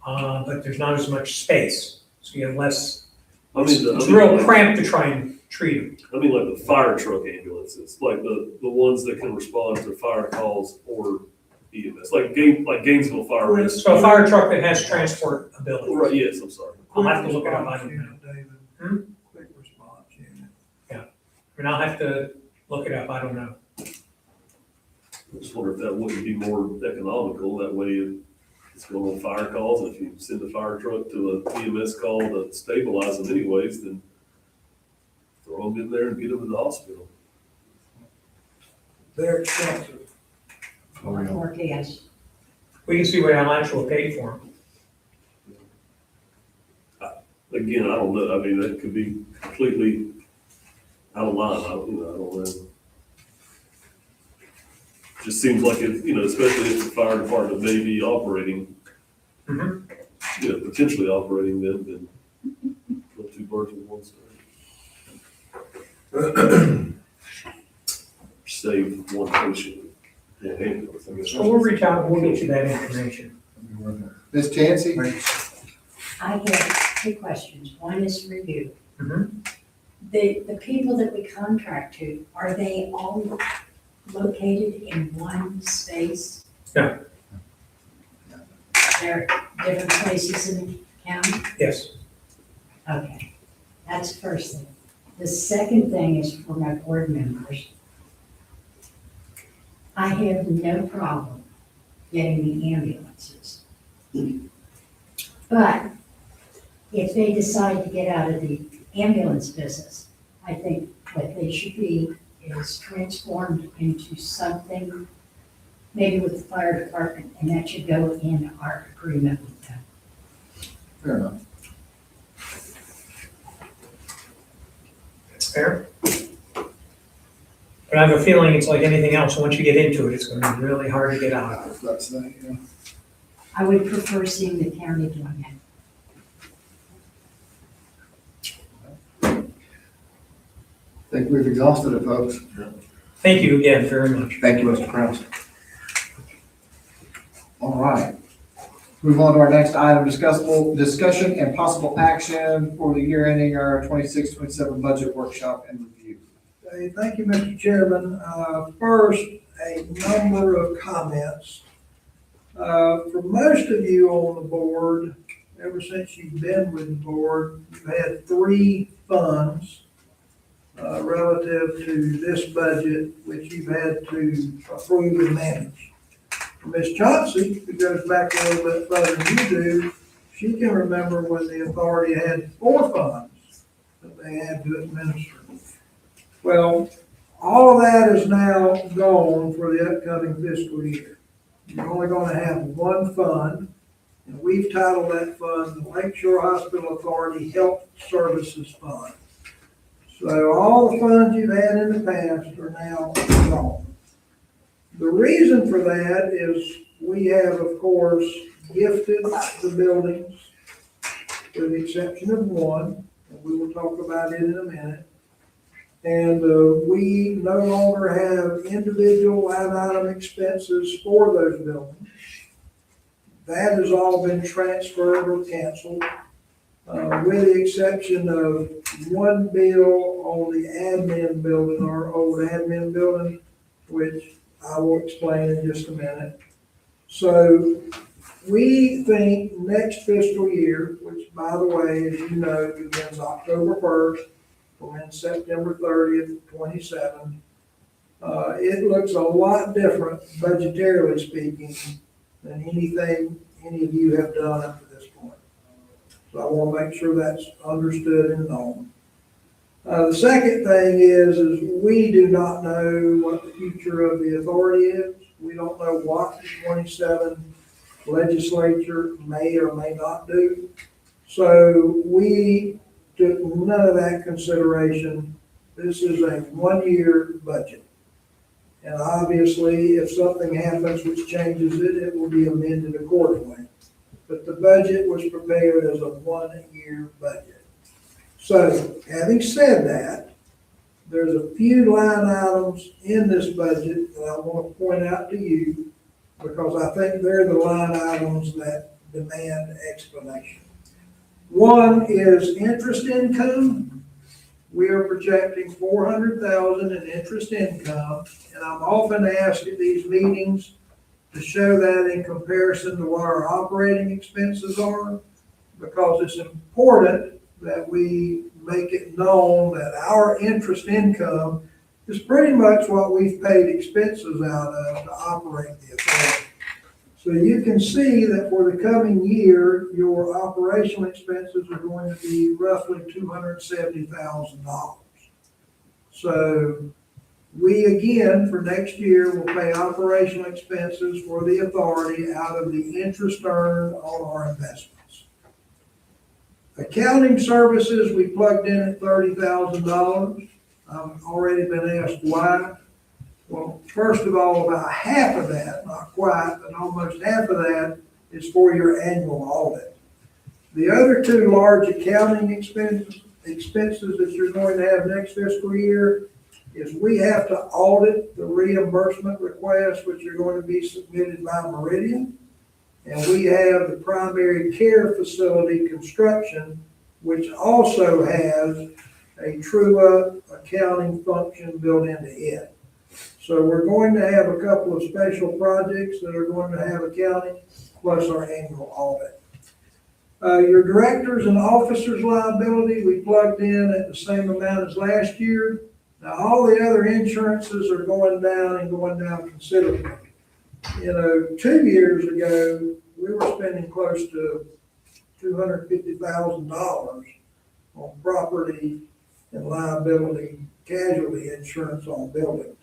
but there's not as much space, so you have less. I mean, It's real cramped to try and treat them. I mean, like the fire truck ambulances, like the ones that can respond to fire calls or EMS, like Gainesville Fire Rescue. So a fire truck that has transport ability. Right, yes, I'm sorry. I'll have to look it up, I Quick don't know. response unit, David. Hmm? Quick response unit. I mean, I'll have to look it up, I don't know. I just wonder if that wouldn't be more economical, that way it's going on fire calls, and if you send a fire truck to a EMS call to stabilize them anyways, then throw them in there and get them to the hospital. They're expensive. Or gas. We can see what LSHA will pay for them. Again, I don't know, I mean, that could be completely out of line, I don't know. Just seems like if, especially if the fire department may be operating, Mhm. Potentially operating them, then kill 2 birds with one stone. Save one patient. Yeah, ambulance, I guess. So we'll reach out and we'll get you that information. Ms. Chancy? I have 2 questions. One is for you. Mhm. The people that we contract to, are they all located in one space? No. They're different places in the county? Yes. Okay, that's the first thing. The second thing is for my board members. I have no problem getting the ambulances. But if they decide to get out of the ambulance business, I think what they should be is transformed into something, maybe with the fire department, and that should go in our agreement with them. Fair enough. That's fair. But I have a feeling it's like anything else, once you get into it, it's gonna be really hard to get out of. That's that, yeah. I would prefer seeing the county doing it. I think we've exhausted it, folks. Thank you again very much. Thank you, Mr. Kraus. All right. Move on to our next item, discussion and possible action for the year ending our 26-27 budget workshop and review. Okay, thank you, Mr. Chairman. First, a number of comments. For most of you on the board, ever since you've been with the board, you've had three funds relative to this budget, which you've had to approve and manage. For Ms. Chauncey, who goes back a little bit further than you do, she can remember when the authority had four funds that they had to administer. Well, all of that is now gone for the upcoming fiscal year. You're only gonna have one fund, and we've titled that fund the Lakeshore Hospital Authority Health Services Fund. So all the funds you've had in the past are now gone. The reason for that is we have, of course, gifted the buildings, with the exception of one, and we will talk about it in a minute. And we no longer have individual line item expenses for those buildings. That has all been transferred or canceled, with the exception of one bill on the admin building, our old admin building, which I will explain in just a minute. So we think next fiscal year, which by the way, as you know, begins October 1st, will end September 30th, 27. It looks a lot different budgetarily speaking than anything any of you have done up to this point. So I want to make sure that's understood and known. The second thing is we do not know what the future of the authority is. We don't know what the 27 legislature may or may not do. So we took none of that consideration. This is a one-year budget. And obviously, if something happens which changes it, it will be amended accordingly. But the budget was prepared as a one-year budget. So, having said that, there's a few line items in this budget that I want to point out to you because I think they're the line items that demand explanation. One is interest income. We are projecting $400,000 in interest income, and I'm often asked at these meetings to show that in comparison to what our operating expenses are, because it's important that we make it known that our interest income is pretty much what we've paid expenses out of to operate the authority. So you can see that for the coming year, your operational expenses are going to be roughly $270,000. So we, again, for next year, will pay operational expenses for the authority out of the interest earned on our investments. Accounting services, we plugged in at $30,000. I've already been asked why. Well, first of all, about half of that, not quite, but almost half of that is for your annual audit. The other two large accounting expenses that you're going to have next fiscal year is we have to audit the reimbursement requests, which are going to be submitted by Meridian. And we have the primary care facility construction, which also has a true-up accounting function built into it. So we're going to have a couple of special projects that are going to have accounting plus our annual audit. Your directors and officers liability, we plugged in at the same amount as last year. Now, all the other insurances are going down and going down considerably. 2 years ago, we were spending close to $250,000 on property and liability casualty insurance on buildings.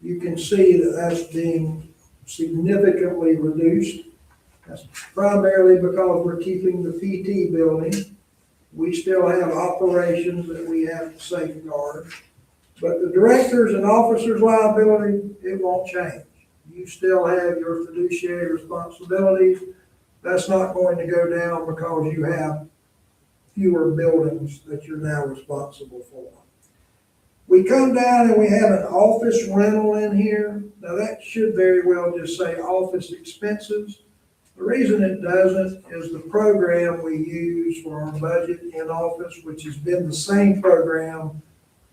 You can see that that's being significantly reduced. That's primarily because we're keeping the PT building. We still have operations that we have to safeguard. But the directors and officers' liability, it won't change. You still have your fiduciary responsibilities. That's not going to go down because you have fewer buildings that you're now responsible for. We come down and we have an office rental in here. Now that should very well just say office expenses. The reason it doesn't is the program we use for our budget in office, which has been the same program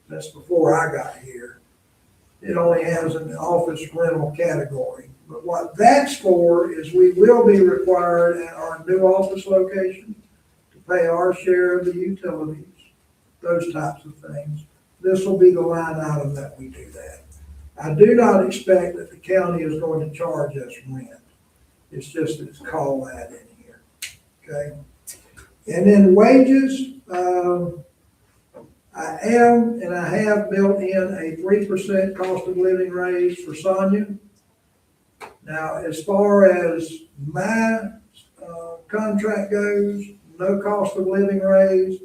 since before I got here. It only has an office rental category. But what that's for is we will be required at our new office location to pay our share of the utilities, those types of things. This will be the line item that we do that. I do not expect that the county is going to charge us rent. It's just that it's called that in here, okay? And then wages, I am and I have built in a 3% cost of living raise for Sonia. Now, as far as my contract goes, no cost of living raise.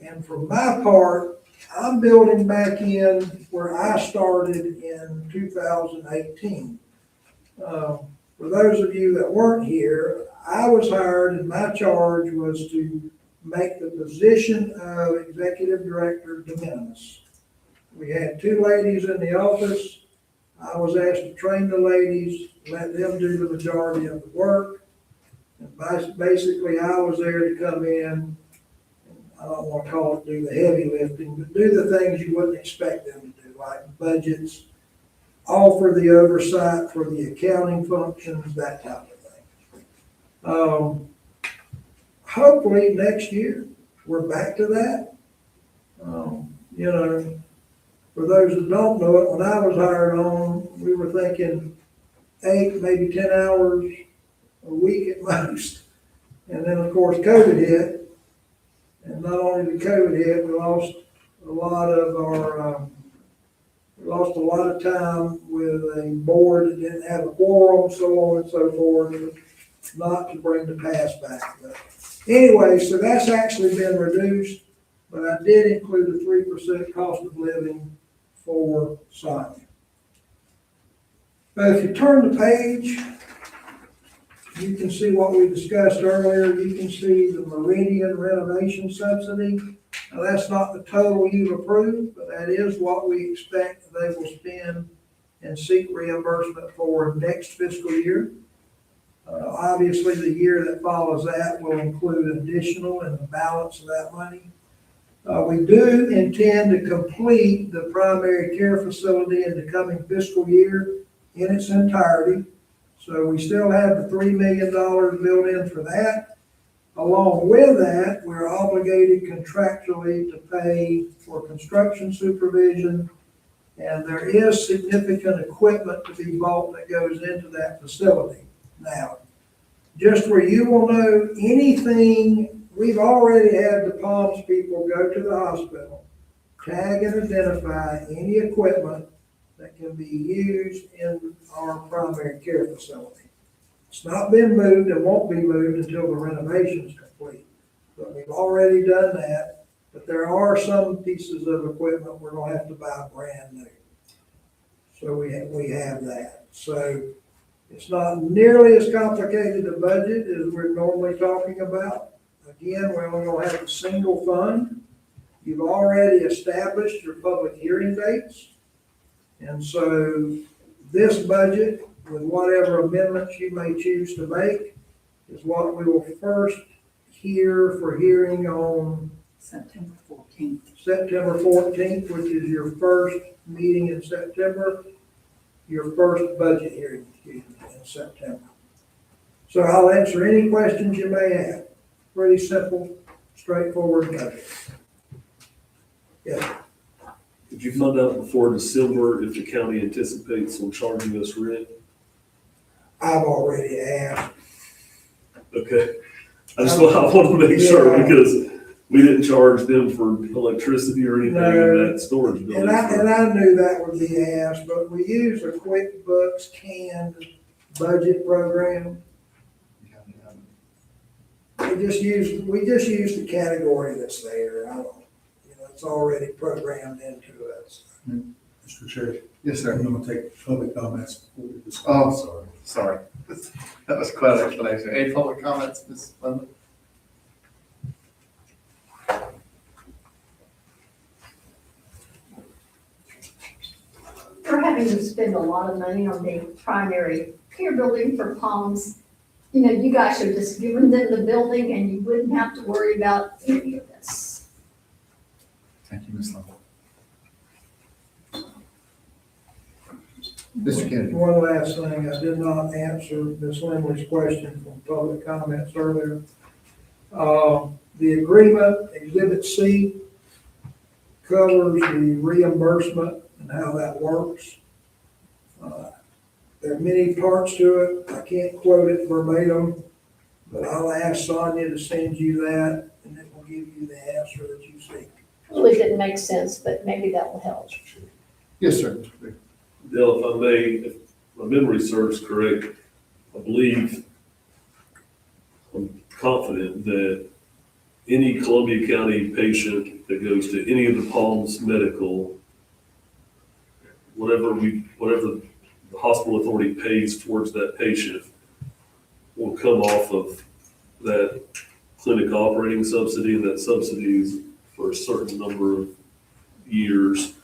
And for my part, I'm building back in where I started in 2018. For those of you that weren't here, I was hired and my charge was to make the position of executive director de minimis. We had 2 ladies in the office. I was asked to train the ladies, let them do the majority of the work. And basically, I was there to come in, I don't want to call it do the heavy lifting, but do the things you wouldn't expect them to do, like budgets, offer the oversight for the accounting functions, that type of thing. Hopefully next year, we're back to that. For those that don't know it, when I was hired on, we were thinking 8, maybe 10 hours a week at most. And then, of course, COVID hit. And not only did COVID hit, we lost a lot of time with a board that didn't have a quorum, so on and so forth, not to bring the past back. But anyway, so that's actually been reduced, but I did include a 3% cost of living for Sonia. But if you turn the page, you can see what we discussed earlier. You can see the Meridian renovation subsidy. Now, that's not the total you've approved, but that is what we expect they will spend and seek reimbursement for next fiscal year. Obviously, the year that follows that will include additional and the balance of that money. We do intend to complete the primary care facility in the coming fiscal year in its entirety. So we still have the $3 million built in for that. Along with that, we're obligated contractually to pay for construction supervision, and there is significant equipment to be bought that goes into that facility. Now, just where you will know anything, we've already had the Palms people go to the hospital, tag and identify any equipment that can be used in our primary care facility. It's not been moved and won't be moved until the renovation is complete. But we've already done that, but there are some pieces of equipment we're gonna have to buy brand new. So we have that. So it's not nearly as complicated a budget as we're normally talking about. Again, we're only gonna have a single fund. You've already established your public hearing dates. And so this budget, with whatever amendments you may choose to make, is what we will first hear for hearing on September 14th. September 14th, which is your first meeting in September, your first budget hearing in September. So I'll answer any questions you may have. Pretty simple, straightforward budget. Yeah. Could you find out before December if the county anticipates on charging us rent? I've already asked. Okay, I want to make sure, Yeah. because we didn't charge them for electricity or anything in that storage building. And I knew that would be asked, but we use a QuickBooks canned budget program. We just use the category that's there. I don't, it's already programmed into it. Mr. Chair, Yes, sir. I'm gonna take public comments before we discuss. Oh, sorry. That was quite an explanation. Any public comments, Ms. Linda? We're having to spend a lot of money on the primary care building for Palms. You guys should have just given them the building and you wouldn't have to worry about any of this. Thank you, Ms. Linda. Mr. Kennedy? One last thing, I did not answer Ms. Lindley's question from public comments earlier. The agreement, Exhibit C, covers the reimbursement and how that works. There are many parts to it. I can't quote it verbatim, but I'll ask Sonia to send you that, and it will give you the answer that you seek. Really didn't make sense, but maybe that will help. Yes, sir. Dale, if I may, if my memory serves correct, I believe, I'm confident that any Columbia County patient that goes to any of the Palms Medical, whatever the hospital authority pays towards that patient will come off of that clinic operating subsidy, and that subsidy is for a certain number of years,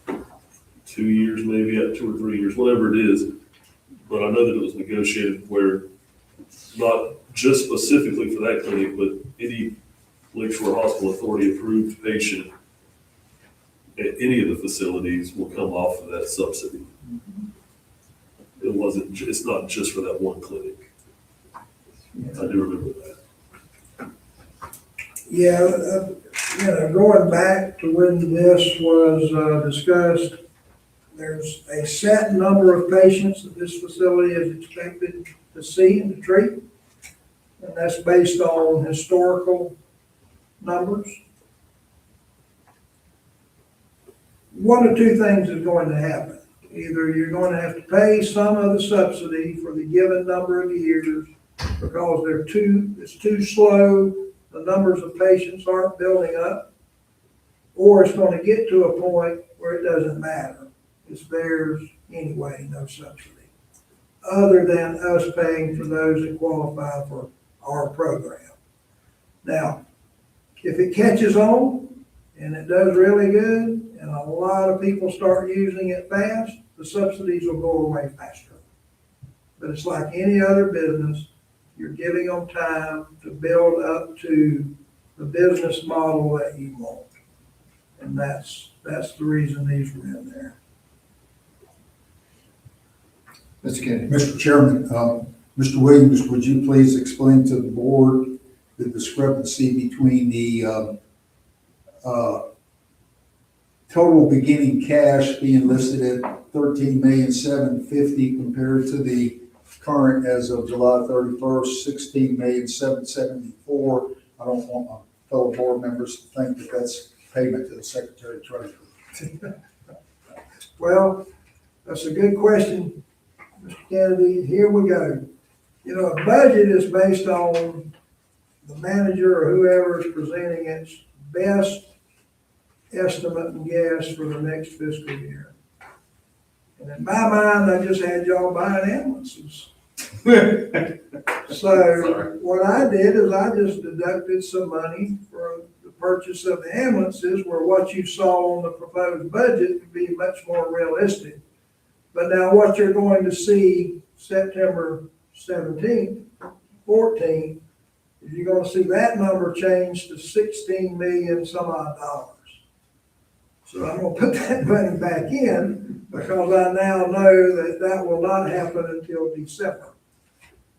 2 years, maybe, 2 or 3 years, whatever it is. But I know that it was negotiated where not just specifically for that clinic, but any Lakeshore Hospital Authority approved patient at any of the facilities will come off of that subsidy. It's not just for that one clinic. I do remember that. Yeah, going back to when this was discussed, there's a set number of patients that this facility is expected to see and to treat. And that's based on historical numbers. One of two things is going to happen. Either you're going to have to pay some of the subsidy for the given number of years because it's too slow, the numbers of patients aren't building up, or it's going to get to a point where it doesn't matter. It's theirs anyway, no subsidy, other than us paying for those that qualify for our program. Now, if it catches on and it does really good and a lot of people start using it fast, the subsidies will go away faster. But it's like any other business, you're giving them time to build up to the business model that you want. And that's the reason these were in there. Mr. Kennedy? Mr. Chairman, Mr. Williams, would you please explain to the board the discrepancy between the total beginning cash being listed at $13,750,000 compared to the current as of July 31st, $16,774,000. I don't want my fellow board members to think that that's payment to the Secretary Treasurer. Well, that's a good question, Mr. Kennedy. Here we go. A budget is based on the manager or whoever is presenting its best estimate and guess for the next fiscal year. And in my mind, I just had y'all buying ambulances. So what I did is I just deducted some money for the purchase of the ambulances, where what you saw on the proposed budget would be much more realistic. But now what you're going to see September 17th, 14th, is you're going to see that number change to 16 million some odd dollars. So I'm going to put that money back in because I now know that will not happen until December.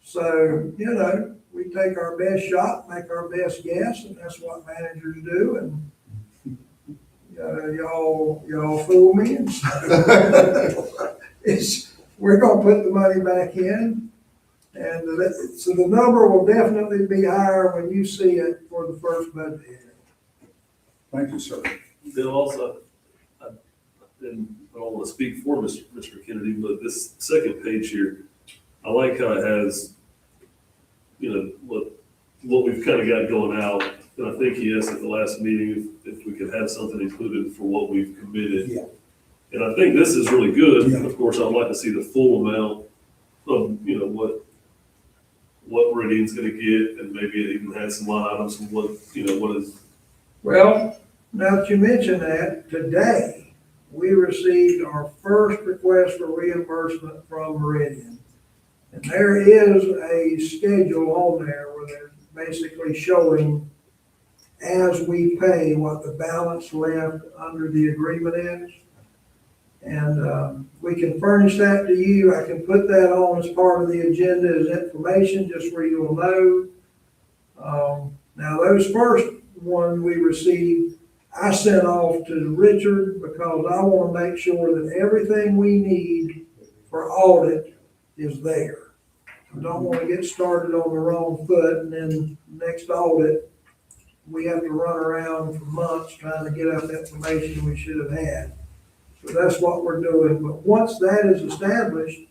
So, we take our best shot, make our best guess, and that's what managers do. And y'all fool me, and so we're gonna put the money back in. And so the number will definitely be higher when you see it for the first budget hearing. Thank you, sir. Bill, also, and I don't want to speak for Mr. Kennedy, but this second page here, I like how it has, what we've kind of got going out. And I think he asked at the last meeting if we could have something included for what we've committed. Yeah. And I think this is really good. Yeah. Of course, I'd like to see the full amount of, what Meridian's gonna get, and maybe it even has some line items from what is. Well, now that you mention that, today, we received our first request for reimbursement from Meridian. And there is a schedule on there where they're basically showing as we pay what the balance left under the agreement is. And we can furnish that to you. I can put that on as part of the agenda as information, just where you'll know. Now, those first ones we received, I sent off to Richard because I want to make sure that everything we need for audit is there. I don't want to get started on the wrong foot, and then next audit, we have to run around for months trying to get up information we should have had. So that's what we're doing. But once that is established,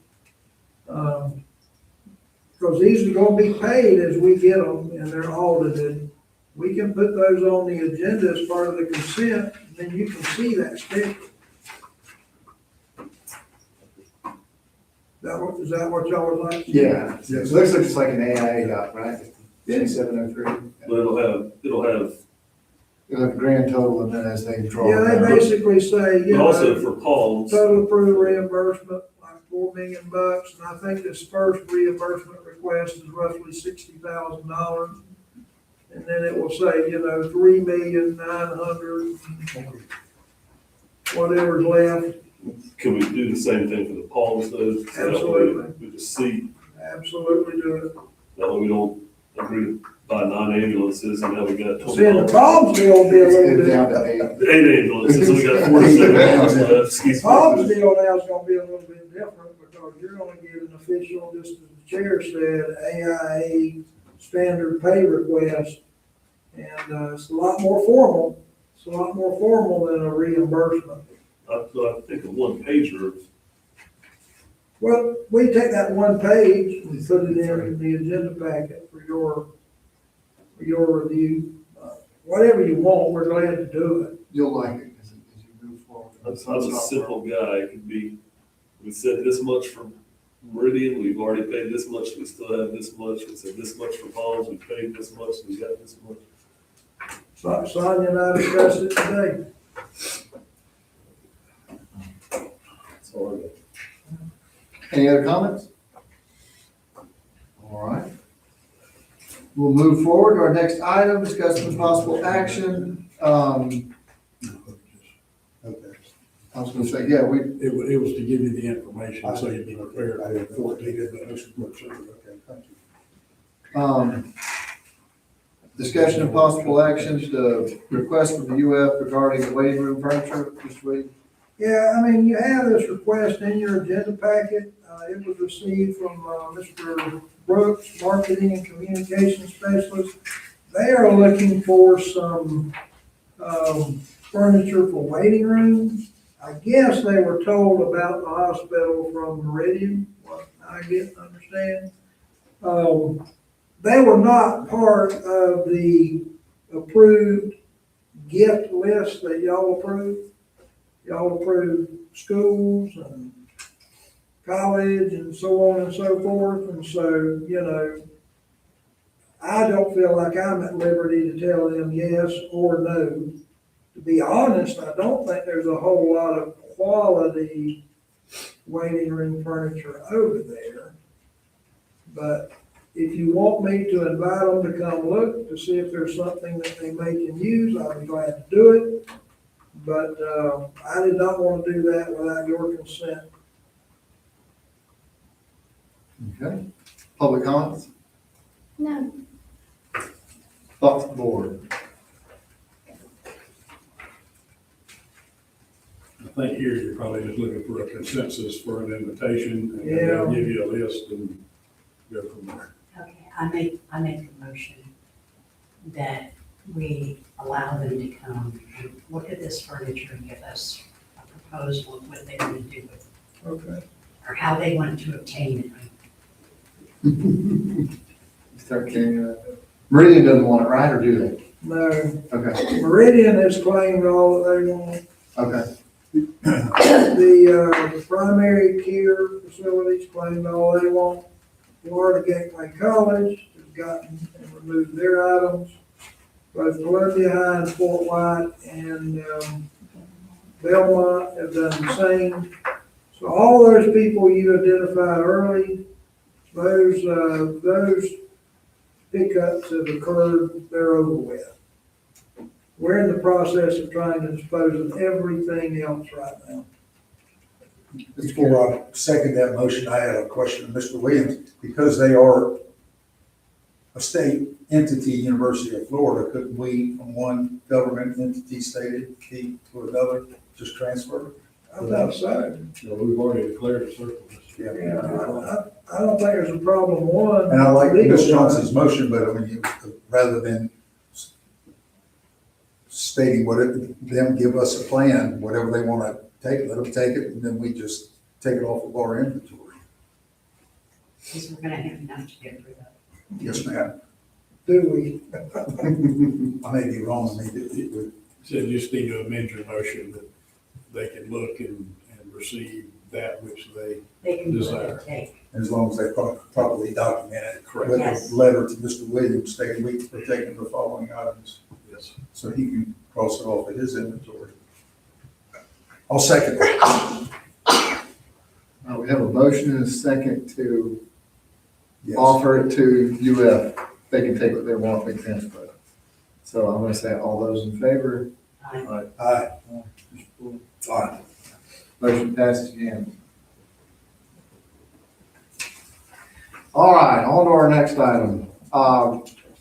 because these are going to be paid as we get them and they're audited, we can put those on the agenda as part of the consent, and then you can see that schedule. Is that what y'all would like? Yeah, it looks like it's like an AIA doc, right? 5703. But it'll have, You'll have a grand total, and then as they draw. Yeah, it they down. basically say, but also for Palms, total approved reimbursement, like $4 million, and I think this first reimbursement request is roughly $60,000. And then it will say, 3,900,000, whatever's left. can we do the same thing for the Palms though? So that way Absolutely. We just see, Absolutely do it. that way we don't agree to buy 9 ambulances and now we got. See, and the Palms deal will be a It's little down bit, to 8. 8 ambulances, so we got 47 ambulances left. the Excuse Palms me. deal now is gonna be a little bit different because you're gonna get an official, just as the chair said, AIA standard pay request. And it's a lot more formal. It's a lot more formal than a reimbursement. I think a one pager, Well, we take that one page and put it in the agenda packet for your review. Whatever you want, we're glad to do it. You'll like it as you move forward. I'm a simple guy, it could be, we said this much for Meridian, we've already paid this much, we still have this much, we said this much for Palms, we paid this much, we got this much. So Sonia and I discussed it today. That's all I got. Any other comments? All right. We'll move forward to our next item, discussion of possible action. Okay. I was gonna say, yeah, It was to give you the information, so you'd be prepared. I didn't for it. Okay, thank you. discussion of possible actions to request from the UF regarding the waiting room furniture, Mr. Wade. Yeah, I mean, you have this request in your agenda packet. It was received from Mr. Brooks, Marketing and Communications Specialist. They are looking for some furniture for waiting rooms. I guess they were told about the hospital from Meridian, what I get to understand. They were not part of the approved gift list that y'all approved. Y'all approved schools and college and so on and so forth. And so, I don't feel like I'm at liberty to tell them yes or no. To be honest, I don't think there's a whole lot of quality waiting room furniture over there. But if you want me to invite them to come look to see if there's something that they may can use, I'll be glad to do it. But I did not want to do that without your consent. Okay. Public comments? No, Thoughts of the board? I think here you're probably just looking for a consensus for an invitation, and then they'll give you a list and go from there. Okay, I make a motion that we allow them to come and look at this furniture and give us a proposal of what they want to do with it, Okay. or how they want to obtain it. Start carrying it. Meridian doesn't want it, right, or do they? No, Okay, Meridian has claimed all that they want. okay, The primary care facilities claimed all they want. Florida Gateway College has gotten and removed their items. Both Columbia High and Fort White and Belmont have done the same. So all those people you identified early, those pickups have occurred, they're over with. We're in the process of trying to dispose of everything else right now. Before I second that motion, I had a question of Mr. Williams. Because they are a state entity, University of Florida, couldn't we, from one government entity stated key to another, just transfer? I thought so. So we've already declared a surplus. Yeah, I don't think there's a problem, one. And I like legal Ms. wise. Johnson's motion, but I mean, rather than stating them give us a plan, whatever they want to take, let them take it, and then we just take it off of our inventory. Because we're gonna have enough to get rid of. Yes, ma'am. Do we? I may be wrong, I mean, it would, So you just need to amend your motion that they can look and receive that which they, They can put Desire. it take. as long as they properly document it. Correct. With Yes. a letter to Mr. Williams stating we're taking the following items, yes. so he can cross it off of his inventory. I'll second that. we have a motion and a second to Yes. offer it to UF. They can take what they want, they can transfer it. So I'm gonna say all those in favor. I- Aye. Aye. Motion passes unanimously. All right, on to our next item.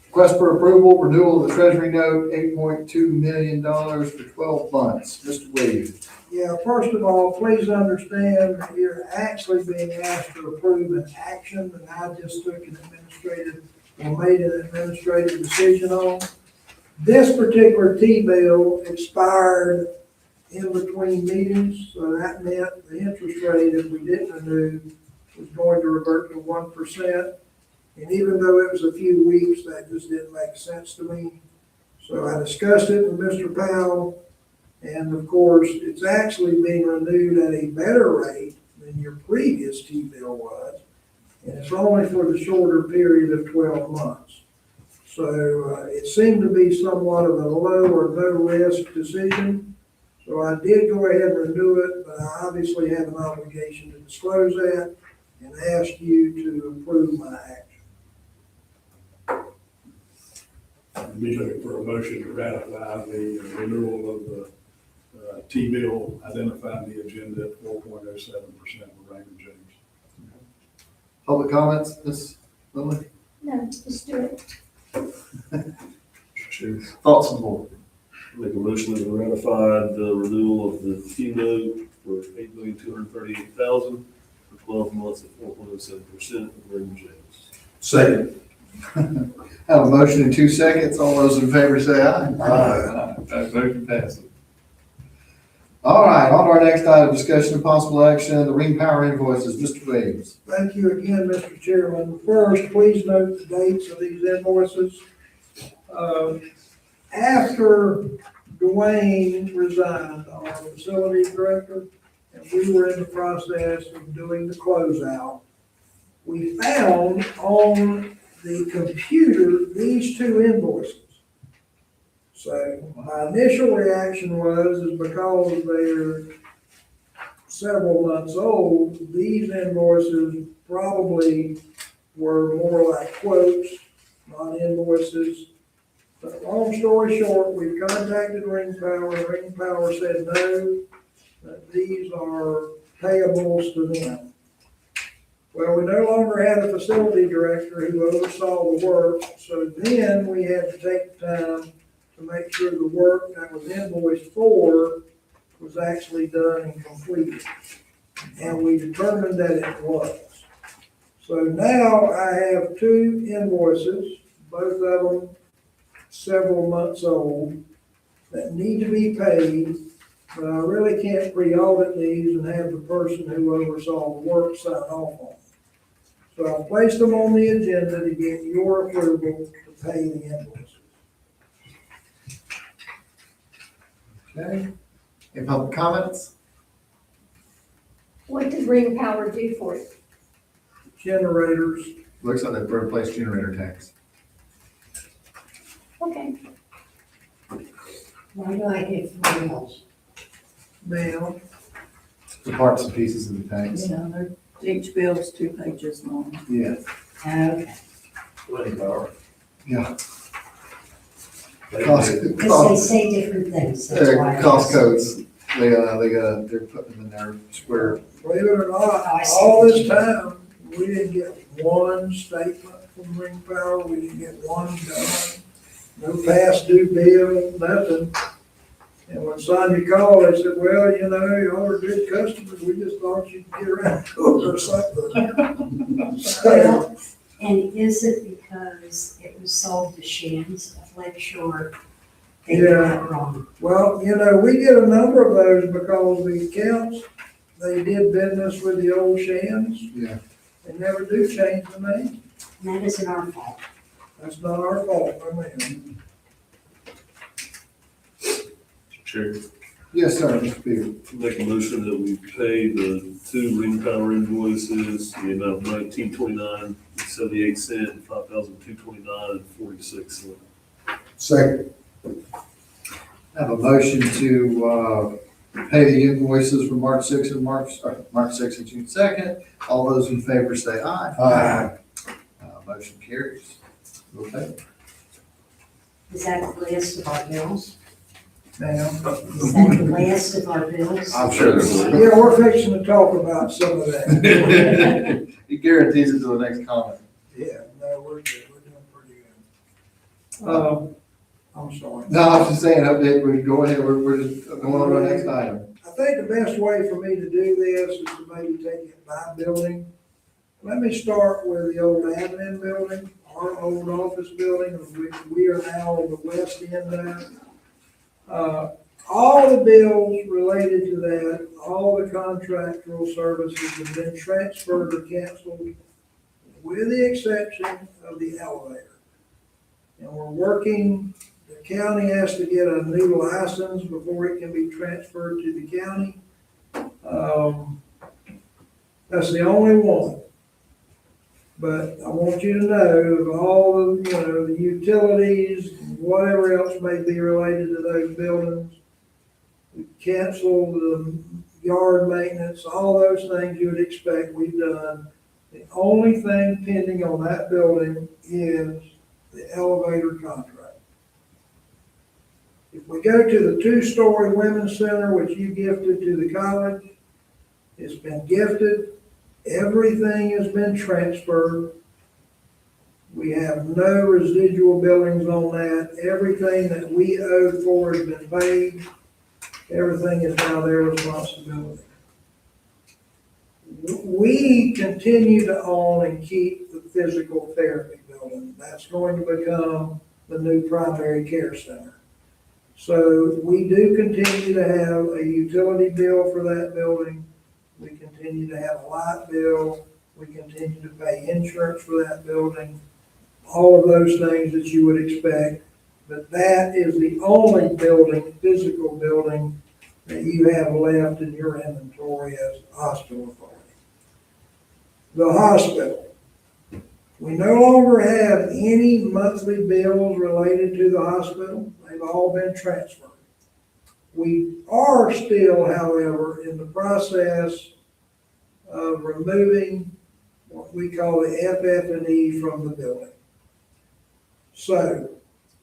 Request for approval, renewal of the treasury note, $8.2 million for 12 months. Mr. Williams. Yeah, first of all, please understand that you're actually being asked to approve an action that I just took an administrative, or made an administrative decision on. This particular T-bill expired in between meetings, so that meant the interest rate, if we didn't renew, was going to revert to 1%. And even though it was a few weeks, that just didn't make sense to me. So I discussed it with Mr. Powell, and of course, it's actually being renewed at a better rate than your previous T-bill was. And it's only for the shorter period of 12 months. So it seemed to be somewhat of a low or no risk decision. So I did go ahead and renew it, but I obviously have an obligation to disclose that and ask you to approve my action. I'd be looking for a motion to ratify the renewal of the T-bill identified in the agenda at 4.07% with Raymond James. Public comments, Ms. Lilly? No, just do it. Thoughts on the board? Make a motion to ratify the renewal of the T-note for $8,238,000 for 12 months at 4.07% with Raymond James. Second. Have a motion in 2 seconds. All those in favor say aye. Aye. That motion passes. All right, on to our next item, discussion of possible action, the Ring Power invoices. Mr. Williams. Thank you again, Mr. Chairman. First, please note the dates of these invoices. After Dwayne resigned, our facilities director, and we were in the process of doing the closeout, we found on the computer these two invoices. So my initial reaction was because they're several months old, these invoices probably were more like quotes, not invoices. But long story short, we contacted Ring Power, and Ring Power said no, that these are payables to them. Well, we no longer had a facility director who oversaw the work, so then we had to take the time to make sure the work that was invoiced for was actually done and completed. And we determined that it was. So now I have two invoices, both of them several months old, that need to be paid, but I really can't pre-audit these and have the person who oversaw the work sign off on them. So I placed them on the agenda to get your approval to pay the invoices. Okay. Any public comments? What does Ring Power do for you? Generators, Looks like they replaced generator tanks. Okay, Why do I get 4 bills? now, The parts and pieces of the tanks. You know, each bill is 2 pages long. Yeah. Okay, Yeah. because they say different things, that's why. I Cost asked. codes, they're putting them in their square. believe it or not, I see. all this time, we didn't get one statement from Ring Power, we didn't get one done. No past due bill, nothing. And when Sonia called, they said, well, you know, y'all are good customers, we just thought you'd get around to it or something. So, Well, and is it because it was sold to Shands of Lake Shore? They did Yeah. that wrong. well, you know, we get a number of those because the accounts, they did business with the old Shands. Yeah. They never do change the name. And that isn't our fault. That's not our fault, I mean. Chair, Yes, sir, Mr. Beal. make a motion that we pay the two Ring Power invoices in the amount of $19.29.78, and $5,229.46. Second. I have a motion to, pay the invoices from March 6th and March 6th and June 2nd. All those in favor say aye. Aye. Motion carries. Okay. Is that the last of our bills? Now, Is that the last of our bills? I'm sure there's. yeah, we're fixing to talk about some of that. He guarantees it to the next comment. Yeah, no, we're good, we're doing pretty good. I'm sorry. No, I was just saying, update, we go ahead, we're just going on to the next item. I think the best way for me to do this is to maybe take it by building. Let me start with the old admin building, our old office building, of which we are now on the west end of. All the bills related to that, all the contractual services have been transferred or canceled, with the exception of the elevator. And we're working, the county has to get a new license before it can be transferred to the county. That's the only one. But I want you to know of all the, you know, the utilities, whatever else may be related to those buildings. We canceled the yard maintenance, all those things you would expect we've done. The only thing pending on that building is the elevator contract. If we go to the 2-story women's center, which you gifted to the college, it's been gifted. Everything has been transferred. We have no residual billings on that. Everything that we owed for has been paid. Everything is now their responsibility. We continue to own and keep the physical therapy building. That's going to become the new primary care center. So we do continue to have a utility bill for that building. We continue to have a light bill. We continue to pay insurance for that building. All of those things that you would expect. But that is the only building, physical building, that you have left in your inventory as hospital authority. The hospital. We no longer have any monthly bills related to the hospital. They've all been transferred. We are still, however, in the process of removing what we call the FF&E from the building. So,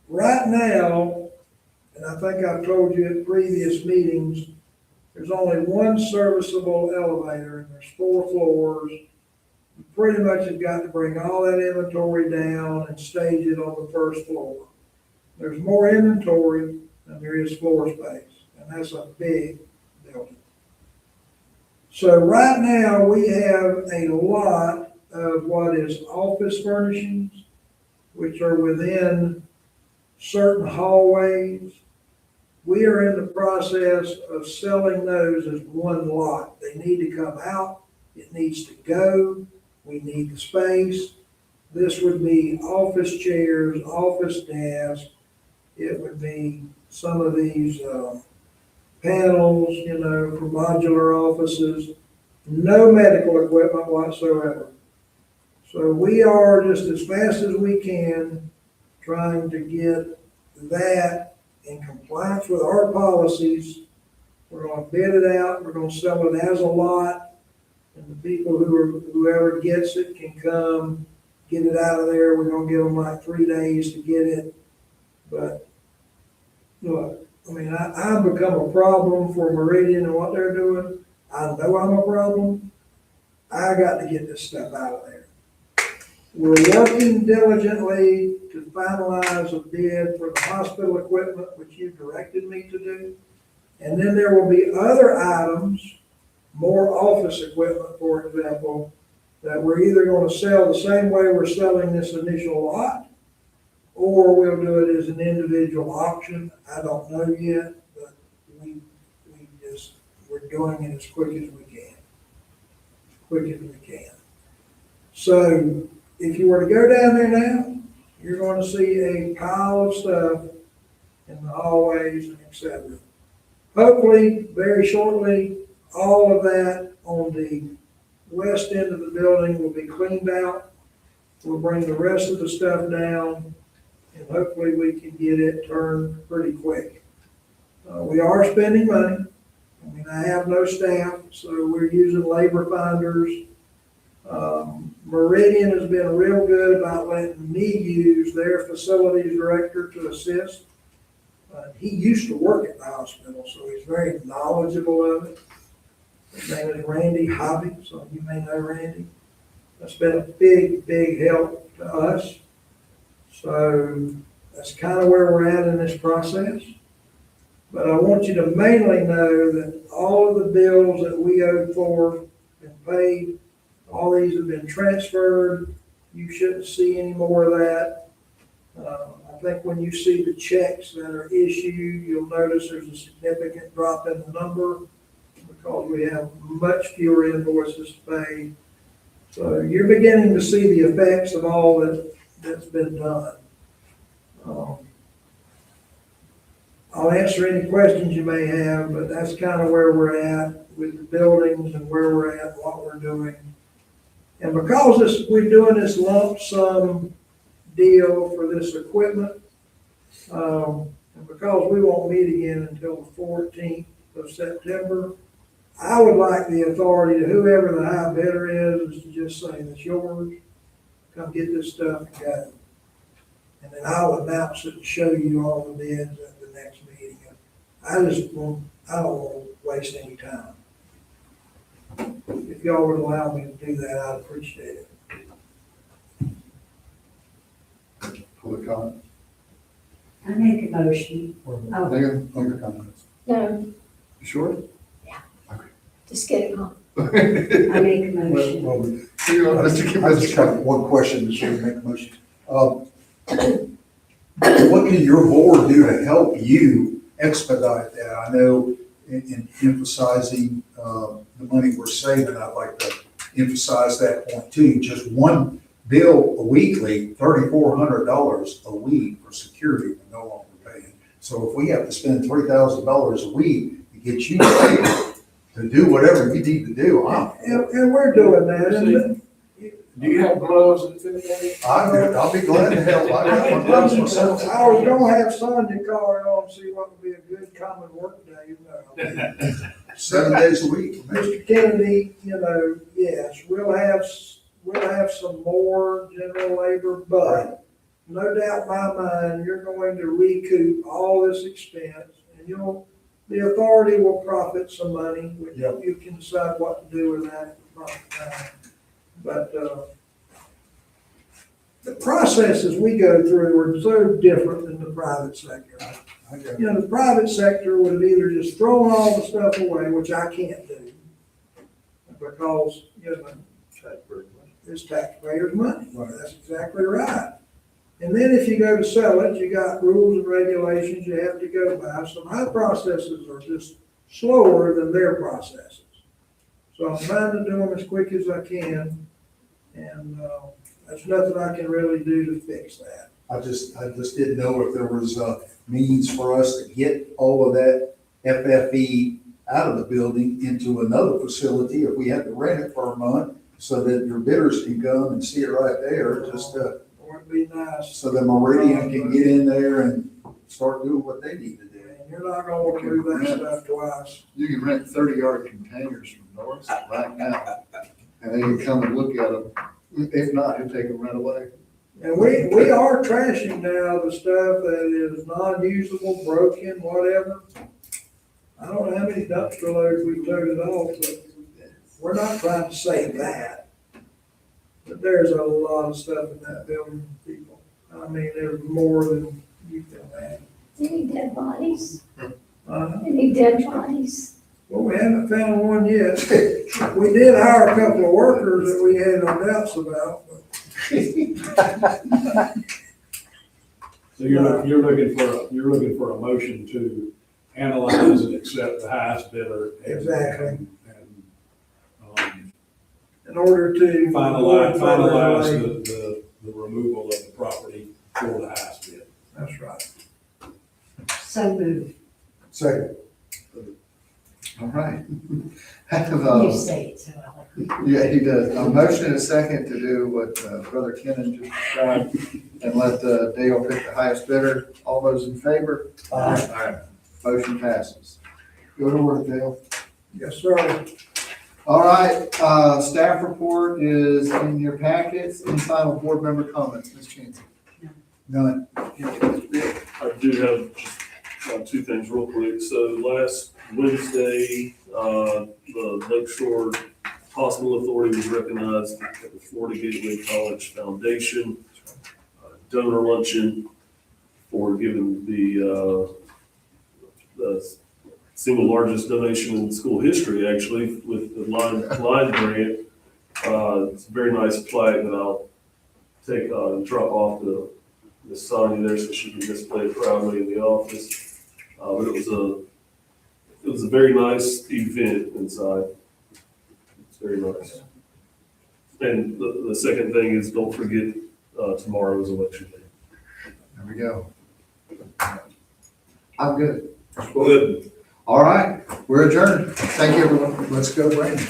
right now, and I think I've told you at previous meetings, there's only one serviceable elevator and there's 4 floors. You pretty much have got to bring all that inventory down and stage it on the first floor. There's more inventory than there is floor space, and that's a big, So right now, we have a lot of what is office furnishings, which are within certain hallways. We are in the process of selling those as one lot. They need to come out, it needs to go, we need the space. This would be office chairs, office desks, it would be some of these, panels, you know, for modular offices. No medical equipment whatsoever. So we are just as fast as we can trying to get that in compliance with our policies. We're gonna bid it out, we're gonna sell it as a lot, and the people whoever gets it can come, get it out of there. We're gonna give them like 3 days to get it. But, look, I mean, I've become a problem for Meridian and what they're doing. I know I'm a problem. I got to get this stuff out of there. We're working diligently to finalize a bid for the hospital equipment, which you directed me to do. And then there will be other items, more office equipment, for example, that we're either gonna sell the same way we're selling this initial lot, or we'll do it as an individual auction. I don't know yet, but we're doing it as quick as we can. Quick as we can. So if you were to go down there now, you're going to see a pile of stuff in the hallways and et cetera. Hopefully, very shortly, all of that on the west end of the building will be cleaned out. We'll bring the rest of the stuff down, and hopefully we can get it turned pretty quick. We are spending money. I mean, I have no staff, so we're using labor finders. Meridian has been real good about letting me use their facilities director to assist. He used to work at the hospital, so he's very knowledgeable of it. His name is Randy Hobby, so you may know Randy. That's been a big, big help to us. So that's kind of where we're at in this process. But I want you to mainly know that all of the bills that we owed for have been paid. All these have been transferred. You shouldn't see any more of that. I think when you see the checks that are issued, you'll notice there's a significant drop in the number because we have much fewer invoices to pay. So you're beginning to see the effects of all that's been done. I'll answer any questions you may have, but that's kind of where we're at with the buildings and where we're at, what we're doing. And because we're doing this lump sum deal for this equipment, and because we won't meet again until the 14th of September, I would like the authority to whoever the high bidder is to just say, "It's yours, come get this stuff and go." And then I'll announce it and show you all the bids at the next meeting. I don't want to waste any time. If y'all would allow me to do that, I'd appreciate it. Public comment? I make a motion. Oh. Negative, public comments. No, You sure? just get it home. I make a motion. I just got one question before you make a motion. What can your board do to help you expedite that? I know in emphasizing the money we're saving, I'd like to emphasize that point too. Just one bill a weekly, $3,400 a week for security, we're no longer paying. So if we have to spend $3,000 a week to get you to do whatever you need to do, And we're doing that. And Do you have gloves that fit? I'll be glad to help. I got my gloves myself. I was gonna have Sonya call it on, see what would be a good common work day, you know. 7 days a week. Mr. Kennedy, you know, yes, we'll have some more general labor, but no doubt in my mind, you're going to recoup all this expense, and the authority will profit some money, which Yep. you can decide what to do with that at the proper time. But, the processes we go through are so different than the private sector. I got it. You know, the private sector would have either just thrown all the stuff away, which I can't do, because, it's taxpayers' money. That's exactly right. And then if you go to sell it, you got rules and regulations you have to go by. So my processes are just slower than their processes. So I'm trying to do them as quick as I can, and, there's nothing I can really do to fix that. I just didn't know if there was a means for us to get all of that FFE out of the building into another facility, if we had to rent it for a month, so that your bidders can come and see it right there, just, Or it'd be nice. so that Meridian can get in there and start doing what they need to do. And you're not gonna want to do that stuff twice. You can rent 30-yard containers from Norris right now, and they can come and look at them. If not, he'll take them right away. And we are trashing now the stuff that is non-usable, broken, whatever. I don't know how many dumpster loads we toted off, but we're not trying to save that. But there's a lot of stuff in that building, people. I mean, there's more than you can imagine. Any dead bodies? Uh, Any dead bodies? Well, we haven't found one yet. We did hire a couple of workers that we had our doubts about, but So you're looking for a motion to analyze and accept the highest bidder. Exactly. And, in order to. finalize the removal of the property for the highest bid. That's right. So moved. Second. All right. Have, You say it so eloquently. yeah, he does. A motion and a second to do what Brother Kennan just described, and let Dale pick the highest bidder. All those in favor? Aye. Motion passes. Go to work, Dale. Yes, sir. All right, staff report is in your packets. Any final board member comments, Ms. Chancey? None. I do have just two things real quick. So last Wednesday, the Lakeshore Hospital Authority was recognized at the Florida Gateway College Foundation donor luncheon for giving the single largest donation in school history, actually, with the line grant. It's a very nice plaque that I'll take and drop off to Miss Sonia there so she can display it proudly in the office. But it was a very nice event inside. It's very nice. And the second thing is, don't forget, tomorrow is election day. There we go. I'm good. Good. All right, we're adjourned. Thank you, everyone. Let's go, Brandon.